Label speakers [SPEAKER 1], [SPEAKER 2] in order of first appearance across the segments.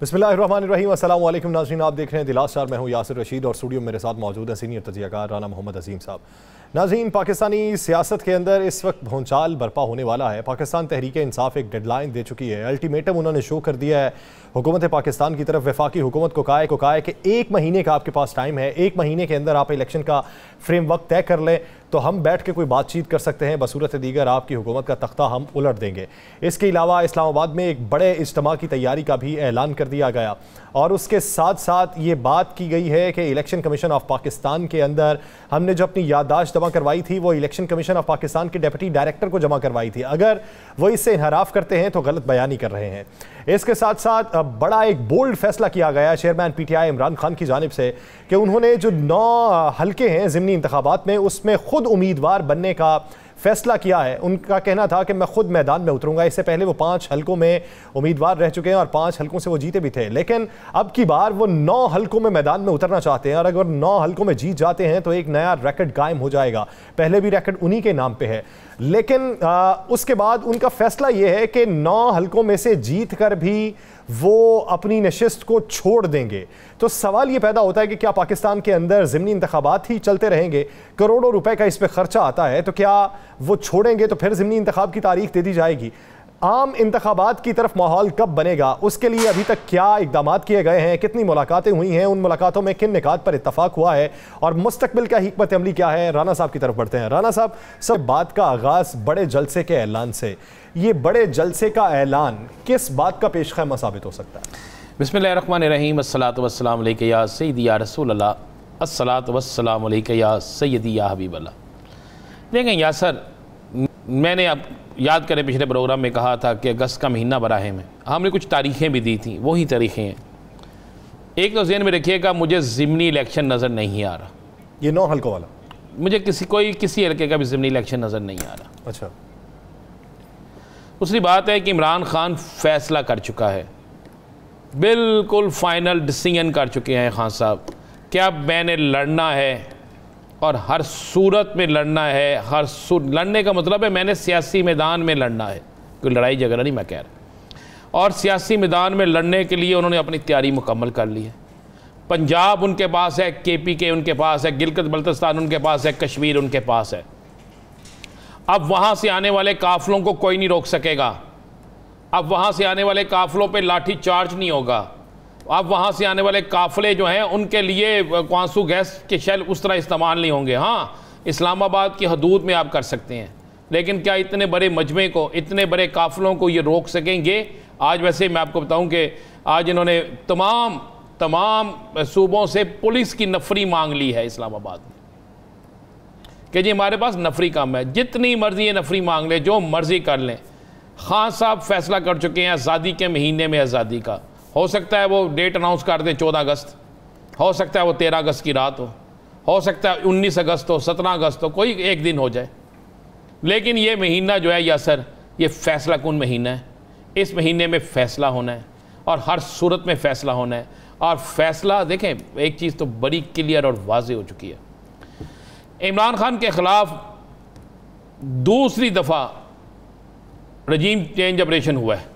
[SPEAKER 1] बिस्मिल्लाहिर्रहमानिर्रहीम। अस्सलाम वालेकुम नाज़रीन, आप देख रहे हैं दिलास स्टार। मैं हूं यासिर रशीद और स्टूडियो में मेरे साथ मौजूद है सीनियर तजियाकार राना मोहम्मद अजीम साहब। नाज़रीन, पाकिस्तानी सियासत के अंदर इस वक्त भूचाल बरपा होने वाला है। पाकिस्तान तहरीक इंसाफ एक डेडलाइन दे चुकी है, अल्टीमेटम उन्होंने शो कर दिया है हुकूमत पाकिस्तान की तरफ, वफाकी हुकूमत को कहा है कि 1 महीने का आपके पास टाइम है, 1 महीने के अंदर आप इलेक्शन का फ्रेमवर्क तय कर लें तो हम बैठ के कोई बातचीत कर सकते हैं, बसूरत दीगर आपकी हुकूमत का तख्ता हम उलट देंगे। इसके अलावा इस्लामाबाद में एक बड़े इज्तिमा की तैयारी का भी ऐलान कर दिया गया और उसके साथ साथ ये बात की गई है कि इलेक्शन कमीशन ऑफ पाकिस्तान के अंदर हमने जो अपनी याददाश्त जमा करवाई थी वो इलेक्शन कमीशन ऑफ पाकिस्तान के डिप्टी डायरेक्टर को जमा करवाई थी। अगर वो इससे इनहराफ करते हैं तो गलत बयानी कर रहे हैं। इसके साथ साथ बड़ा एक बोल्ड फैसला किया गया चेयरमैन PTI इमरान खान की जानिब से कि उन्होंने जो 9 हल्के हैं ज़िमनी इंतखाबात में, उसमें खुद उम्मीदवार बनने का फैसला किया है। उनका कहना था कि मैं खुद मैदान में उतरूंगा। इससे पहले वो 5 हल्कों में उम्मीदवार रह चुके हैं और 5 हल्कों से वो जीते भी थे, लेकिन अब की बार वो 9 हल्कों में मैदान में उतरना चाहते हैं और अगर 9 हल्कों में जीत जाते हैं तो एक नया रिकॉर्ड कायम हो जाएगा। पहले भी रिकॉर्ड उन्हीं के नाम पे है, लेकिन उसके बाद उनका फैसला ये है कि 9 हल्कों में से जीत कर भी वो अपनी नशिस्त को छोड़ देंगे। तो सवाल ये पैदा होता है कि क्या पाकिस्तान के अंदर ज़िमनी इंतखाबात ही चलते रहेंगे? करोड़ों रुपए का इस पर खर्चा आता है, तो क्या वो छोड़ेंगे तो फिर ज़िमनी इंतखाब की तारीख दे दी जाएगी? आम इंतखाबात की तरफ माहौल कब बनेगा, उसके लिए अभी तक क्या इकदाम किए गए हैं, कितनी मुलाकातें हुई हैं, उन मुलाकातों में किन निकात पर इत्तफाक हुआ है और मुस्तकबिल का हिकमत अमली क्या है? राना साहब की तरफ बढ़ते हैं। राना साहब, सब बात का आगाज़ बड़े जलसे के ऐलान से, ये बड़े जलसे का ऐलान किस बात का पेशखैमा साबित हो सकता है?
[SPEAKER 2] बिस्मिल्लाहिर्रहमानिर्रहीम। अस्सलातु वस्सलामु अलैका या सय्यदी या रसूल अल्लाह, अस्सलातु वस्सलामु अलैका या सय्यदी या हबीब अल्लाह। देखें यासर, मैंने अब याद करें पिछले प्रोग्राम में कहा था कि अगस्त का महीना बराहे में हमने कुछ तारीखें भी दी थी, वही तारीखें हैं। एक तो ज़हन में रखिएगा, मुझे ज़िमनी इलेक्शन नज़र नहीं आ रहा।
[SPEAKER 1] ये 9 हल्कों वाला
[SPEAKER 2] मुझे किसी हल्के का भी ज़िमनी इलेक्शन नज़र नहीं आ रहा।
[SPEAKER 1] अच्छा,
[SPEAKER 2] दूसरी बात है कि इमरान खान फैसला कर चुका है, बिल्कुल फाइनल डिसीजन कर चुके हैं खान साहब कि अब मैंने लड़ना है और हर सूरत में लड़ना है। लड़ने का मतलब है मैंने सियासी मैदान में लड़ना है, कोई लड़ाई झगड़ा नहीं मैं कह रहा। और सियासी मैदान में लड़ने के लिए उन्होंने अपनी तैयारी मुकम्मल कर ली है। पंजाब उनके पास है, KPK उनके पास है, गिलगित बल्तिस्तान उनके पास है, कश्मीर उनके पास है। अब वहाँ से आने वाले काफ़िलों को कोई नहीं रोक सकेगा। अब वहाँ से आने वाले काफ़िलों पे लाठी चार्ज नहीं होगा। अब वहाँ से आने वाले काफ़िले जो हैं उनके लिए आंसू गैस के शेल उस तरह इस्तेमाल नहीं होंगे। हाँ, इस्लामाबाद की हदूद में आप कर सकते हैं, लेकिन क्या इतने बड़े मजमे को, इतने बड़े काफ़िलों को ये रोक सकेंगे? आज वैसे मैं आपको बताऊँ कि आज इन्होंने तमाम सूबों से पुलिस की नफरी मांग ली है इस्लामाबाद में कि जी हमारे पास नफरी कम है, जितनी मर्जी ये नफरी मांग ले, जो मर्जी कर लें। खान साहब फैसला कर चुके हैं आज़ादी के महीने में आज़ादी का। हो सकता है वो डेट अनाउंस कर दें 14 अगस्त, हो सकता है वो 13 अगस्त की रात हो सकता है 19 अगस्त हो, 17 अगस्त हो, कोई एक दिन हो जाए। लेकिन ये महीना जो है यासर, ये फैसला कुन महीना है। इस महीने में फ़ैसला होना है और हर सूरत में फ़ैसला होना है। और फैसला देखें, एक चीज़ तो बड़ी क्लियर और वाज़े हो चुकी है, इमरान खान के ख़िलाफ़ दूसरी दफ़ा रजीम चेंज ऑपरेशन हुआ है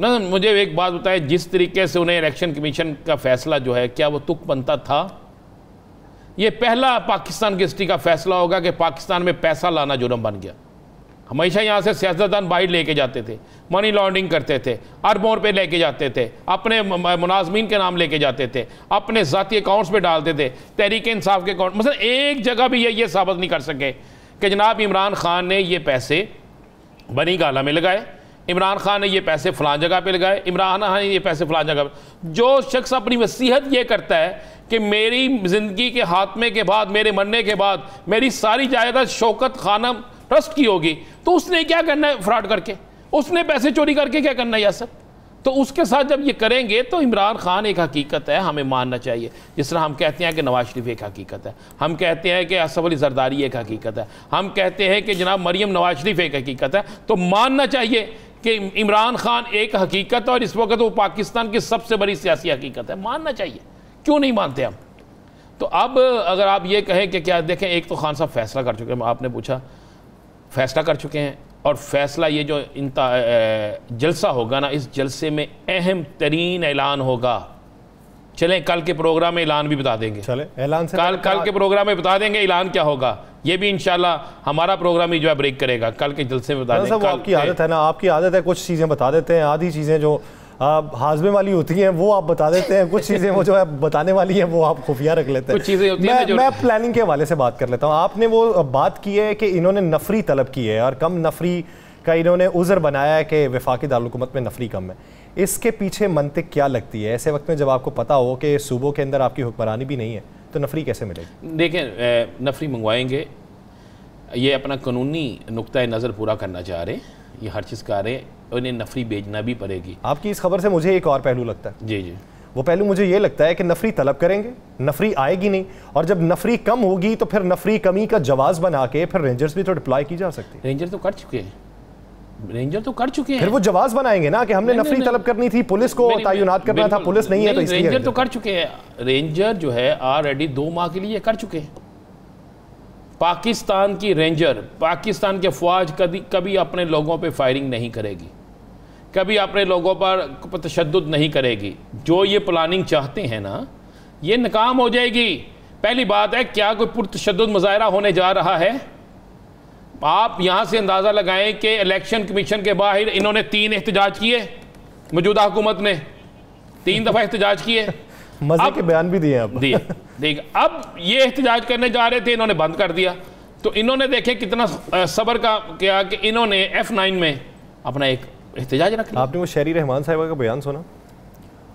[SPEAKER 2] ना। मुझे एक बात बताए, जिस तरीके से उन्हें इलेक्शन कमीशन का फ़ैसला जो है, क्या वो तुक बनता था? ये पहला पाकिस्तान की हिस्ट्री का फ़ैसला होगा कि पाकिस्तान में पैसा लाना जुर्म बन गया। हमेशा यहाँ से सियासतदान बाहर लेके जाते थे, मनी लॉन्ड्रिंग करते थे, अरबों पे लेके जाते थे, अपने मुनाजमीन के नाम लेके जाते थे, अपने ज़ाती अकाउंट्स पे डालते थे, तहरीक इंसाफ के अकाउंट। मतलब एक जगह भी ये साबित नहीं कर सके कि जनाब इमरान खान ने ये पैसे बनी गाला में लगाए, इमरान खान ने ये पैसे फ़लाँ जगह पे लगाए, इमरान खान ने ये पैसे फ़लाँ जगह पे। जो शख्स अपनी वसीयत ये करता है कि मेरी ज़िंदगी के खात्मे के बाद, मेरे मरने के बाद मेरी सारी जायदाद शौकत खानम ट्रस्ट की होगी, तो उसने क्या करना है? फ्रॉड करके, उसने पैसे चोरी करके क्या करना है यासर? तो उसके साथ जब ये करेंगे तो इमरान खान एक हकीकत है, हमें मानना चाहिए। जिस तरह हम कहते हैं कि नवाज शरीफ एक हकीकत है, हम कहते हैं कि असफ अली जरदारी एक हकीकत है, हम कहते हैं कि जनाब मरियम नवाज शरीफ एक हकीकत है, तो मानना चाहिए कि इमरान खान एक हकीकत है और इस वक्त वो पाकिस्तान की सबसे बड़ी सियासी हकीकत है। मानना चाहिए, क्यों नहीं मानते हम? तो अब अगर आप ये कहें कि क्या, देखें, एक तो खान साहब फैसला कर चुके हैं, आपने पूछा फैसला कर चुके हैं, और फैसला ये जो जलसा होगा ना, इस जलसे में अहम तरीन ऐलान होगा। चलें कल के प्रोग्राम में ऐलान भी बता देंगे।
[SPEAKER 1] चले ऐलान से
[SPEAKER 2] कल के प्रोग्राम में बता देंगे ऐलान क्या होगा। ये भी इंशाल्लाह हमारा प्रोग्राम ही जो है ब्रेक करेगा, कल के जलसे में बता देंगे।
[SPEAKER 1] आपकी आदत है ना, आपकी आदत है कुछ चीज़ें बता देते हैं, आधी चीज़ें जो हाजमे वाली होती हैं वो आप बता देते हैं, कुछ चीज़ें वो जो है बताने वाली हैं वो आप खुफिया रख लेते हैं।
[SPEAKER 2] कुछ चीज़ें होती हैं
[SPEAKER 1] मैं प्लानिंग के हवाले से बात कर लेता हूँ। आपने वो बात की है कि इन्होंने नफरी तलब की है और कम नफरी का इन्होंने उज़र बनाया है कि वफाकी दारुल-हुकूमत में नफरी कम है। इसके पीछे मंतिक क्या लगती है ऐसे वक्त में जब आपको पता हो कि सूबों के अंदर आपकी हुक्मरानी भी नहीं है, तो नफरी कैसे मिलेगी?
[SPEAKER 2] देखें, नफरी मंगवाएंगे, ये अपना कानूनी नुक्ता नज़र पूरा करना चाह रहे हैं, ये हर चीज़ कर रहे हैं, उन्हें नफरी भेजना भी पड़ेगी।
[SPEAKER 1] आपकी इस खबर से मुझे एक और पहलू लगता है।
[SPEAKER 2] जी जी,
[SPEAKER 1] वो पहलू मुझे ये लगता है कि नफरी तलब करेंगे, नफरी आएगी नहीं, और जब नफरी कम होगी तो फिर नफरी कमी का जवाज बना के फिर रेंजर्स भी तो डिप्लॉय की जा सकती है।
[SPEAKER 2] रेंजर तो कर चुके हैं, रेंजर तो कर चुके हैं।
[SPEAKER 1] फिर वो जवाज बनाएंगे ना कि हमने नफरी तलब करनी थी, पुलिस को तैनात करना था, पुलिस नहीं है तो इसलिए
[SPEAKER 2] रेंजर तो कर चुके हैं। रेंजर जो है ऑलरेडी 2 माह के लिए कर चुके हैं। पाकिस्तान की रेंजर, पाकिस्तान के फौज कभी अपने लोगों पे फायरिंग नहीं करेगी, कभी अपने लोगों पर तशद्दुद नहीं करेगी। जो ये प्लानिंग चाहते हैं ना, ये नाकाम हो जाएगी। पहली बात है, क्या कोई पुरतशद्दुद मुजाहरा होने जा रहा है? आप यहाँ से अंदाज़ा लगाएं कि इलेक्शन कमीशन के बाहर इन्होंने 3 एहतजाज किए, मौजूदा हुकूमत ने 3 दफ़ा एहतजाज किए,
[SPEAKER 1] मजे के बयान भी दिए
[SPEAKER 2] अब ये एहतजाज करने जा रहे थे, इन्होंने बंद कर दिया। तो इन्होंने देखे कितना सब्र का किया कि इन्होंने F9 में अपना एक एहतजाज रख लिया।
[SPEAKER 1] आपने वो शहरी रहमान साहिबा का बयान सुना?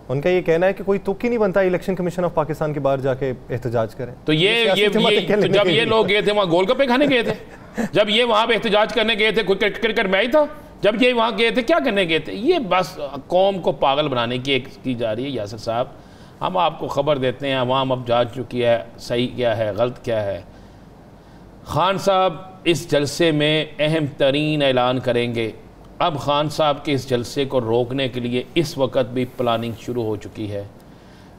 [SPEAKER 1] उनका ये कहना है कि कोई तुक ही नहीं बनता इलेक्शन कमीशन ऑफ पाकिस्तान के बाहर जाके एहतजाज करें।
[SPEAKER 2] तो तो जब ये लोग गए थे वहाँ गोलगप्पे खाने गए थे, जब ये वहाँ पे एहतजाज करने गए थे, कोई क्रिकेट मैच था, जब ये वहाँ गए थे क्या करने गए थे? ये बस कौम को पागल बनाने की एक की जा रही है। यासिर साहब, हम आपको खबर देते हैं, अवाम अब जान चुकी है सही क्या है गलत क्या है। खान साहब इस जलसे में अहम तरीन ऐलान करेंगे। अब खान साहब के इस जलसे को रोकने के लिए इस वक्त भी प्लानिंग शुरू हो चुकी है।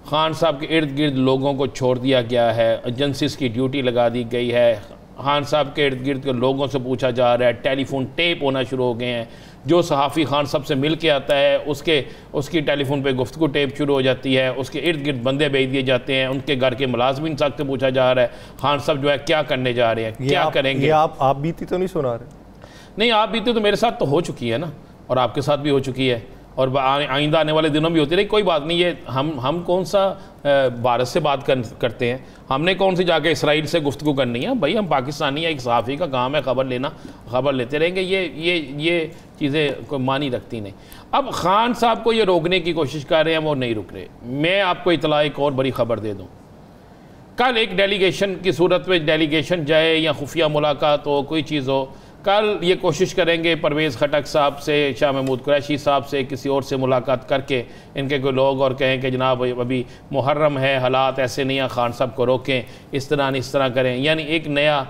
[SPEAKER 2] खान साहब के इर्द गिर्द लोगों को छोड़ दिया गया है, एजेंसीज़ की ड्यूटी लगा दी गई है। खान साहब के इर्द गिर्द के लोगों से पूछा जा रहा है, टेलीफोन टेप होना शुरू हो गए हैं। जो सहाफ़ी खान साहब से मिल के आता है उसकी टेलीफोन पे गुफ्तगू टेप शुरू हो जाती है, उसके इर्द गिर्द बंदे भेज दिए जाते हैं, उनके घर के मुलाजमीन साहब से पूछा जा रहा है खान साहब जो है क्या करने जा रहे हैं, क्या करेंगे।
[SPEAKER 1] आप बीती तो नहीं सुना रहे?
[SPEAKER 2] नहीं, आप बीते तो मेरे साथ तो हो चुकी है ना, और आपके साथ भी हो चुकी है, और आइंदा आने वाले दिनों में होती रही। कोई बात नहीं, ये हम कौन सा भारत से बात करते हैं, हमने कौन सी जाके इसराइल से गुफ्तगू करनी है? भाई हम पाकिस्तानी है, एक सहाफ़ी का काम है खबर लेना, खबर लेते रहेंगे। ये चीज़ें कोई मानी रखती नहीं। अब खान साहब को ये रोकने की कोशिश कर रहे हैं, वो नहीं रुक रहे। मैं आपको इतला एक और बड़ी खबर दे दूँ, कल एक डेलीगेशन की सूरत में डेलीगेशन जाए या खुफिया मुलाकात हो, कोई चीज़ हो, कल ये कोशिश करेंगे परवेज़ खटक साहब से, शाह महमूद कुरैशी साहब से, किसी और से मुलाकात करके इनके कोई लोग, और कहें कि जनाब अभी मुहर्रम है, हालात ऐसे नहीं है, खान साहब को रोकें, इस तरह नहीं इस तरह करें। यानी एक नया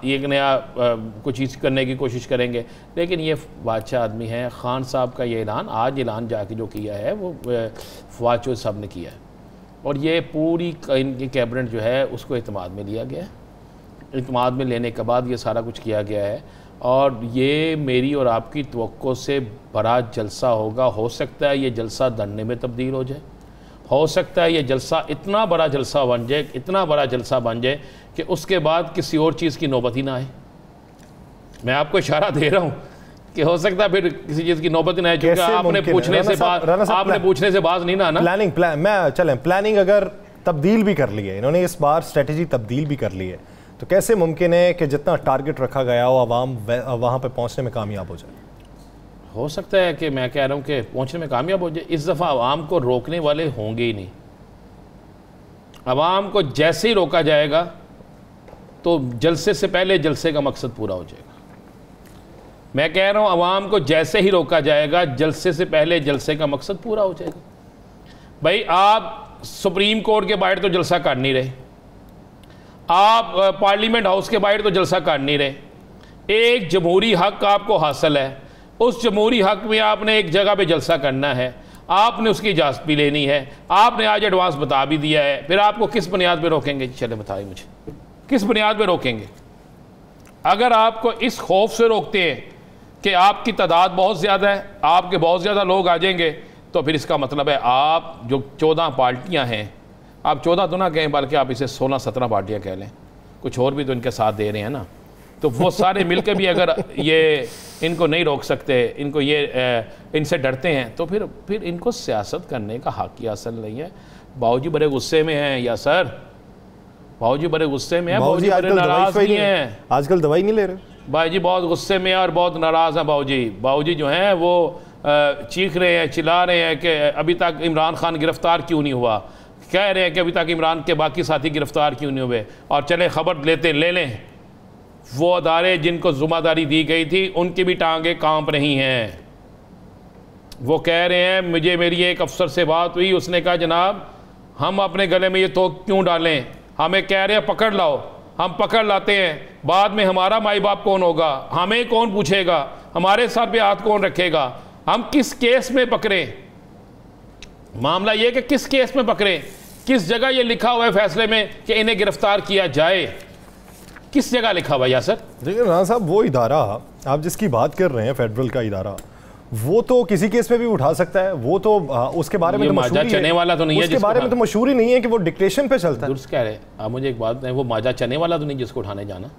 [SPEAKER 2] एक नया कुछ चीज़ करने की कोशिश करेंगे। लेकिन ये बादशाह आदमी है। खान साहब का ये ऐलान आज ऐलान जाके जो किया है वो फवाद चौधरी साहब ने किया है, और ये पूरी इनकी कैबिनेट जो है उसको एतमाद में लिया गया है। इत्मीनान में लेने के बाद ये सारा कुछ किया गया है, और ये मेरी और आपकी तवक्को से बड़ा जलसा होगा। हो सकता है ये जलसा धरने में तब्दील हो जाए, हो सकता है ये जलसा इतना बड़ा जलसा बन जाए, इतना बड़ा जलसा बन जाए कि उसके बाद किसी और चीज़ की नौबत ही ना आए। मैं आपको इशारा दे रहा हूँ कि हो सकता है फिर किसी चीज़ की नौबत ही ना आए, क्योंकि आपने पूछने से बात नहीं ना
[SPEAKER 1] प्लानिंग अगर तब्दील भी कर ली है इन्होंने, इस बार स्ट्रेटजी तब्दील भी कर ली है, तो कैसे मुमकिन है कि जितना टारगेट रखा गया हो आवाम वहाँ पे पहुँचने में कामयाब हो जाए?
[SPEAKER 2] हो सकता है कि मैं कह रहा हूँ कि पहुँचने में कामयाब हो जाए। इस दफ़ा आवाम को रोकने वाले होंगे ही नहीं। आवाम को जैसे ही रोका जाएगा तो जलसे से पहले जलसे का मकसद पूरा हो जाएगा। मैं कह रहा हूँ आवाम को जैसे ही रोका जाएगा जलसे से पहले जलसे का मकसद पूरा हो जाएगा। भाई आप सुप्रीम कोर्ट के बाहर तो जलसा कर नहीं रहे, आप पार्लियामेंट हाउस के बाहर तो जलसा कर नहीं रहे। एक जमहूरी हक आपको हासिल है, उस जमहूरी हक में आपने एक जगह पे जलसा करना है, आपने उसकी इजाज़त भी लेनी है, आपने आज एडवांस बता भी दिया है, फिर आपको किस बुनियाद पे रोकेंगे? चले बताइए मुझे, किस बुनियाद पे रोकेंगे? अगर आपको इस खौफ से रोकते हैं कि आपकी तादाद बहुत ज़्यादा है, आपके बहुत ज़्यादा लोग आ जाएंगे, तो फिर इसका मतलब है आप जो 14 पार्टियां हैं, आप 14 तो ना कहें बल्कि आप इसे 16-17 पार्टियां कह लें, कुछ और भी तो इनके साथ दे रहे हैं ना, तो वो सारे मिलकर भी अगर ये इनको नहीं रोक सकते, इनको ये इनसे डरते हैं, तो फिर इनको सियासत करने का हक ही हासिल नहीं है। बाबूजी बड़े गुस्से में हैं या सर, बाबूजी बड़े गुस्से में हैं, बाबूजी बड़े नाराज नहीं हैं।
[SPEAKER 1] आजकल दवाई नहीं ले रहे
[SPEAKER 2] भाई जी, बहुत गुस्से में और बहुत नाराज़ हैं बाबूजी। बाबूजी जो हैं वो चीख रहे हैं, चिल्ला रहे हैं कि अभी तक इमरान खान गिरफ्तार क्यों नहीं हुआ, कह रहे हैं कि अभी तक इमरान के बाकी साथी गिरफ्तार क्यों नहीं हुए, और चले खबर ले लें वो अदारे जिनको ज़िम्मेदारी दी गई थी उनकी भी टांगें कांप रही हैं। वो कह रहे हैं, मुझे मेरी एक अफसर से बात हुई, उसने कहा जनाब हम अपने गले में ये तो क्यों डालें, हमें कह रहे हैं पकड़ लाओ, हम पकड़ लाते हैं, बाद में हमारा माई बाप कौन होगा, हमें कौन पूछेगा, हमारे सर पे हाथ कौन रखेगा, हम किस केस में पकड़ें। मामला ये कि किस केस में पकड़ें, किस जगह ये लिखा हुआ है फैसले में कि इन्हें गिरफ्तार किया जाए, किस जगह लिखा हुआ यार सर?
[SPEAKER 1] देखिए राणा साहब, वो इदारा आप जिसकी बात कर रहे हैं, फेडरल का इदारा, वो तो किसी केस में भी उठा सकता है, वो तो उसके बारे में तो
[SPEAKER 2] माजा चने वाला तो नहीं है,
[SPEAKER 1] उसके बारे में तो मशहूर ही नहीं है कि वो डिक्टेशन पे चलता है।
[SPEAKER 2] दुरुस्त कह रहे आप, मुझे एक बात है, वो माजा चने वाला तो नहीं जिसको उठाने जाना,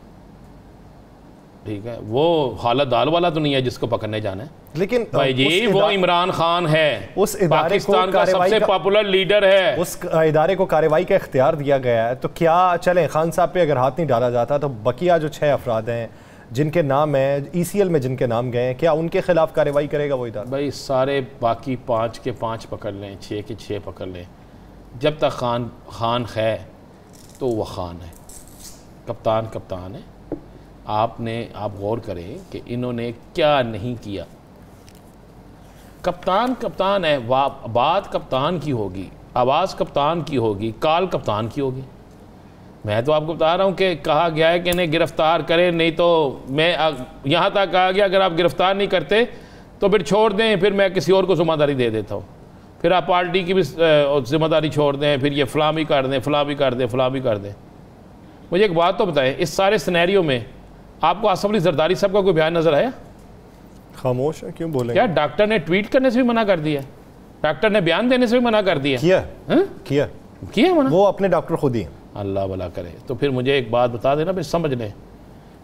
[SPEAKER 2] ठीक है, वो हालत दाल वाला तो नहीं है जिसको पकड़ने जाना है।
[SPEAKER 1] लेकिन
[SPEAKER 2] भाई जी वो इमरान खान है,
[SPEAKER 1] उस इदारे
[SPEAKER 2] पाकिस्तान का सबसे पॉपुलर लीडर है,
[SPEAKER 1] उस इदारे को कार्रवाई का इख्तियार दिया गया है, तो क्या चलें खान साहब पे अगर हाथ नहीं डाला जाता तो बकिया जो 6 अफराद हैं जिनके नाम है ECL में जिनके नाम गए हैं, क्या उनके खिलाफ कार्रवाई करेगा वो इदारा?
[SPEAKER 2] भाई सारे बाकी 5 के 5 पकड़ लें, 6 के 6 पकड़ लें, जब तक खान है तो वह खान है, कप्तान है। आप गौर करें कि इन्होंने क्या नहीं किया। कप्तान है, बात कप्तान की होगी, आवाज़ कप्तान की होगी, काल कप्तान की होगी। मैं तो आपको बता रहा हूँ कि कहा गया है कि इन्हें गिरफ्तार करें, नहीं तो मैं यहाँ तक कहा गया अगर आप गिरफ्तार नहीं करते तो फिर छोड़ दें, फिर मैं किसी और को जिम्मेदारी दे देता हूँ, फिर आप पार्टी की भी जिम्मेदारी छोड़ दें, फिर ये फलां भी कर दें। मुझे एक बात तो बताएं, इस सारे सिनेरियो में आपको आसिफ अली जरदारी साहब का कोई बयान नजर आया?
[SPEAKER 1] खामोश है, क्यों बोलेंगे?
[SPEAKER 2] क्या डॉक्टर ने ट्वीट करने से भी मना कर दिया, डॉक्टर ने बयान देने से भी मना कर दिया? किया मना,
[SPEAKER 1] वो अपने डॉक्टर खुद ही।
[SPEAKER 2] अल्लाह भला करे। तो फिर मुझे एक बात बता देना, फिर समझ लें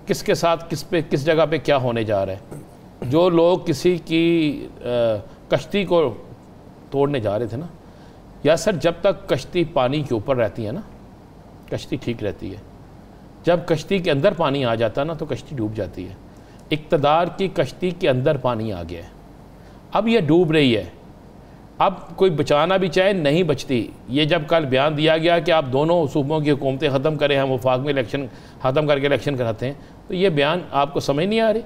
[SPEAKER 2] किसके साथ किस जगह पे क्या होने जा रहा है। जो लोग किसी की कश्ती को तोड़ने जा रहे थे ना, या सर जब तक कश्ती पानी के ऊपर रहती है ना, कश्ती ठीक रहती है, जब कश्ती के अंदर पानी आ जाता है ना तो कश्ती डूब जाती है। इक़्तिदार की कश्ती के अंदर पानी आ गया है, अब ये डूब रही है, अब कोई बचाना भी चाहे नहीं बचती। ये जब कल बयान दिया गया कि आप दोनों सूबों की हुकूमतें ख़त्म करें, हम वफाक में इलेक्शन ख़त्म करके इलेक्शन कराते हैं, तो ये बयान आपको समझ नहीं आ रही।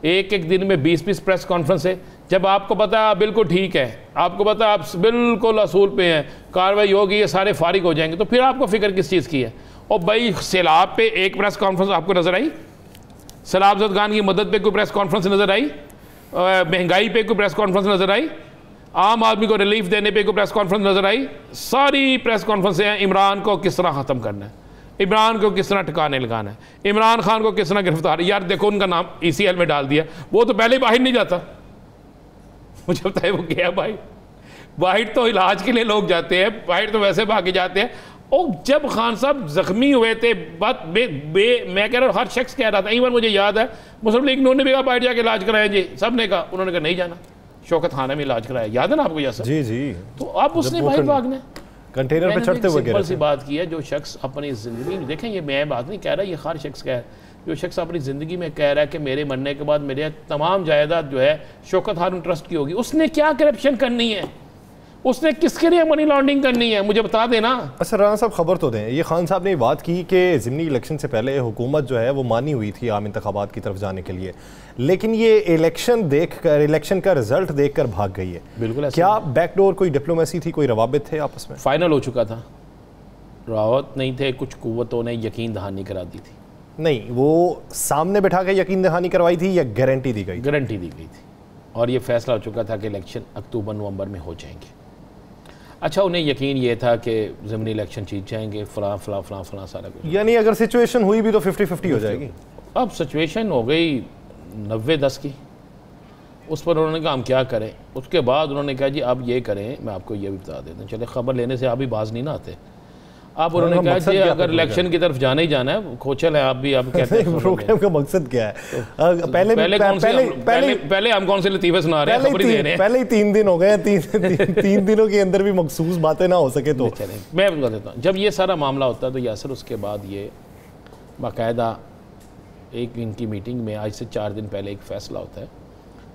[SPEAKER 2] एक दिन में 20 प्रेस कॉन्फ्रेंस है, जब आपको पता है आप बिल्कुल ठीक है, आपको पता है आप बिल्कुल असूल पे हैं, कार्रवाई होगी, ये सारे फारिग हो जाएंगे, तो फिर आपको फिक्र किस चीज़ की है? और भाई सैलाब पे एक प्रेस कॉन्फ्रेंस आपको नज़र आई? सैलाब ज़दगान की मदद पे कोई प्रेस कॉन्फ्रेंस नज़र आई? महंगाई पे कोई प्रेस कॉन्फ्रेंस नज़र आई? आम आदमी को रिलीफ देने पे कोई प्रेस कॉन्फ्रेंस नजर आई? सारी प्रेस कॉन्फ्रेंसें हैं इमरान को किस तरह ख़त्म करना है, इमरान को किस तरह ठिकाने लगाना है, इमरान खान को किस तरह गिरफ्तार। यार देखो उनका नाम ECL में डाल दिया, वो तो पहले बाहर नहीं जाता, मुझे पता है वो गया भाई, बाहर तो इलाज के लिए लोग जाते हैं, बाहर तो वैसे भागे जाते हैं। और जब खान साहब जख्मी हुए थे, मैं कह रहा हूँ हर शख्स कह रहा था, इवन मुझे याद है मुस्लिम लीग ने भी कहा बाहर जाके इलाज कराया जी, सब ने कहा, उन्होंने कहा नहीं जाना, शौकत खाना में इलाज कराया, याद है ना आपको? यस
[SPEAKER 1] जी।
[SPEAKER 2] तो अब उसने भाई भागने
[SPEAKER 1] कंटेनर पे चढ़ते हुए
[SPEAKER 2] सिंपल सी बात की है, जो शख्स अपनी ज़िंदगी में, देखें ये मैं बात नहीं कह रहा, ये हर शख्स कह रहा है, जो शख्स अपनी ज़िंदगी में कह रहा है कि मेरे मरने के बाद मेरे तमाम जायदाद जो है शौकत हारून ट्रस्ट की होगी, उसने क्या करप्शन करनी है, उसने किसके लिए मनी लॉन्ड्रिंग करनी है, मुझे बता देना।
[SPEAKER 1] अच्छा राणा साहब खबर तो दें, ये खान साहब ने बात की कि ज़िमनी इलेक्शन से पहले हुकूमत जो है वो मानी हुई थी आम इंतखाबात की तरफ जाने के लिए, लेकिन ये इलेक्शन का रिजल्ट देखकर भाग गई है।
[SPEAKER 2] बिल्कुल।
[SPEAKER 1] क्या बैकडोर कोई डिप्लोमेसी थी, कोई रवाबित थे आपस में?
[SPEAKER 2] फाइनल हो चुका था, रवाबत नहीं थे, कुछ कुव्वतों ने यकीन दहानी करा दी थी।
[SPEAKER 1] नहीं, वो सामने बैठा के यकीन दहानी करवाई थी या गारंटी दी गई?
[SPEAKER 2] गारंटी दी गई थी, और ये फैसला हो चुका था कि इलेक्शन अक्टूबर-नवंबर में हो जाएंगे। अच्छा, उन्हें यकीन ये था कि ज़मीनी इलेक्शन जीत जाएंगे, फलां सारा कुछ।
[SPEAKER 1] यानी अगर सिचुएशन हुई भी तो 50-50 हो जाएगी।
[SPEAKER 2] अब सिचुएशन हो गई 90-10 की। उस पर उन्होंने कहा हम क्या करें। उसके बाद उन्होंने कहा जी आप ये करें, मैं आपको ये भी बता देता हूँ, चले खबर लेने से आप भी बाज नहीं ना आते। अब उन्होंने कहा जी अगर इलेक्शन की तरफ जाना ही जाना है, खोचल है आप भी, आप कहते हैं
[SPEAKER 1] प्रोग्राम का मकसद क्या है?
[SPEAKER 2] पहले हम कौन से लतीफ़े सुना रहे हैं, खबर ही दे रहे हैं।
[SPEAKER 1] पहले ही 3 दिन हो गए, 3 दिनों के अंदर भी मखसूस बातें ना हो सके तो
[SPEAKER 2] चलें। मैं बता देता हूँ, जब ये सारा मामला होता है तो यासर उसके बाद ये बाकायदा एक इनकी मीटिंग में आज से 4 दिन पहले एक फ़ैसला होता है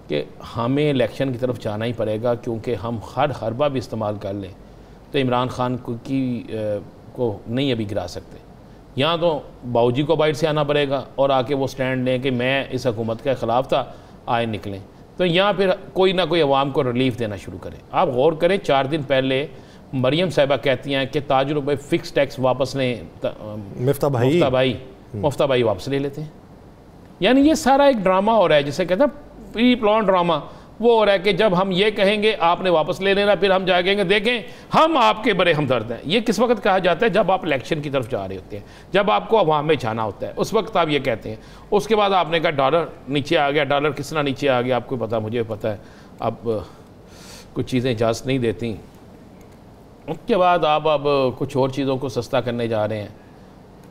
[SPEAKER 2] कि हमें इलेक्शन की तरफ जाना ही पड़ेगा, क्योंकि हम हर हरबा भी इस्तेमाल कर लें तो इमरान खान को नहीं अभी गिरा सकते। यहाँ तो बाऊजी को बाइट से आना पड़ेगा और आके वो स्टैंड लें कि मैं इस हुकूमत के ख़िलाफ़ था, आए निकलें। तो यहाँ फिर कोई ना कोई अवाम को रिलीफ देना शुरू करें। आप गौर करें, 4 दिन पहले मरियम साहिबा कहती हैं कि ताजुर भाई फ़िक्स टैक्स वापस लें, मुफ्ता भाई वापस ले लेते हैं। यानी ये सारा एक ड्रामा हो रहा है, जिसे कहते हैं प्री प्लान ड्रामा। वो हो रहा है कि जब हम ये कहेंगे आपने वापस ले लेना, फिर हम जाएंगे देखें हम आपके बड़े हमदर्द हैं। ये किस वक्त कहा जाता है? जब आप इलेक्शन की तरफ जा रहे होते हैं, जब आपको अवाम में जाना होता है, उस वक्त आप ये कहते हैं। उसके बाद आपने कहा डॉलर नीचे आ गया, डॉलर किस तरह नीचे आ गया आपको पता, मुझे पता है। अब कुछ चीज़ें इजाज़त नहीं देती। उसके बाद आप अब कुछ और चीज़ों को सस्ता करने जा रहे हैं,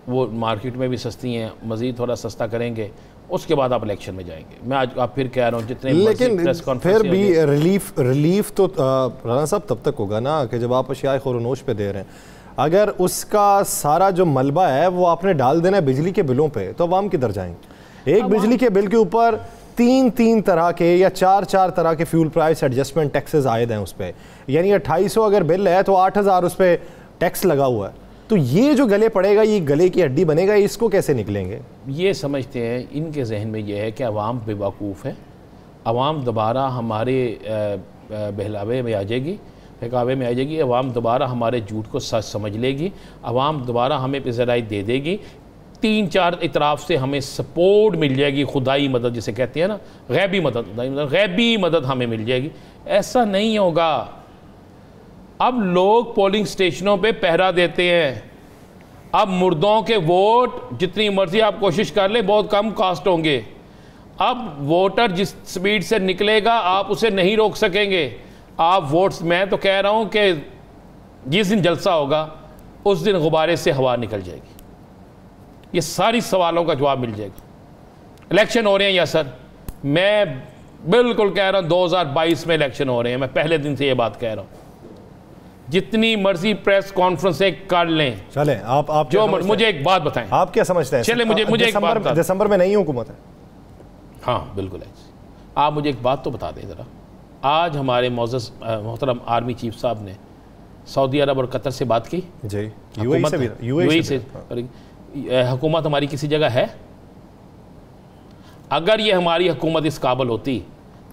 [SPEAKER 2] वो मार्केट में भी सस्ती हैं, मज़ीद थोड़ा सस्ता करेंगे, उसके बाद आप इलेक्शन में जाएंगे। मैं आज आप फिर कह रहा हूँ जितने,
[SPEAKER 1] लेकिन फिर भी रिलीफ तो राना साहब तब तक होगा ना कि जब आप अशियाए ख़ुरनोश पे दे रहे हैं। अगर उसका सारा जो मलबा है वो आपने डाल देना है बिजली के बिलों पे, तो अवाम किधर जाएंगे? एक बिजली के बिल के ऊपर 3 तरह के या 4 तरह के फ्यूल प्राइस एडजस्टमेंट टैक्सेस आयद हैं उस पर। यानी 2800 अगर बिल है तो 8000 उस पर टैक्स लगा हुआ है। तो ये जो गले पड़ेगा, ये गले की हड्डी बनेगा, इसको कैसे निकलेंगे? ये
[SPEAKER 2] समझते हैं, इनके जहन में ये है कि अवाम बेवकूफ़ है, अवाम दोबारा हमारे बहलावे में आ जाएगी, बहकावे में आ जाएगी, अवाम दोबारा हमारे झूठ को सच समझ लेगी, अवाम दोबारा हमें पिज़राई दे देगी, 3-4 इतराफ़ से हमें सपोर्ट मिल जाएगी, खुदाई मदद जिसे कहते हैं ना, गैबी मदद हमें मिल जाएगी। ऐसा नहीं होगा। अब लोग पोलिंग स्टेशनों पे पहरा देते हैं। अब मुर्दों के वोट जितनी मर्जी आप कोशिश कर लें बहुत कम कास्ट होंगे। अब वोटर जिस स्पीड से निकलेगा आप उसे नहीं रोक सकेंगे। आप वोट्स, मैं तो कह रहा हूं कि जिस दिन जलसा होगा उस दिन गुब्बारे से हवा निकल जाएगी। ये सारी सवालों का जवाब मिल जाएगा। इलेक्शन हो रहे हैं या सर, मैं बिल्कुल कह रहा हूं 2022 में इलेक्शन हो रहे हैं। मैं पहले दिन से ये बात कह रहा हूं। जितनी मर्जी प्रेस कॉन्फ्रेंसें कर लें,
[SPEAKER 1] चले आप
[SPEAKER 2] जो मुझे एक बात बताएं,
[SPEAKER 1] आप क्या समझते हैं?
[SPEAKER 2] चले मुझे एक बात बता।
[SPEAKER 1] दिसंबर में नई हुकूमत है।
[SPEAKER 2] हाँ बिल्कुल है। आप मुझे एक बात तो बता दें ज़रा। आज हमारे मोहतरम आर्मी चीफ साहब ने सऊदी अरब और कतर से बात की
[SPEAKER 1] जी,
[SPEAKER 2] यूएई से। हुकूमत हमारी किसी जगह है? अगर ये हमारी हुकूमत इस काबिल होती,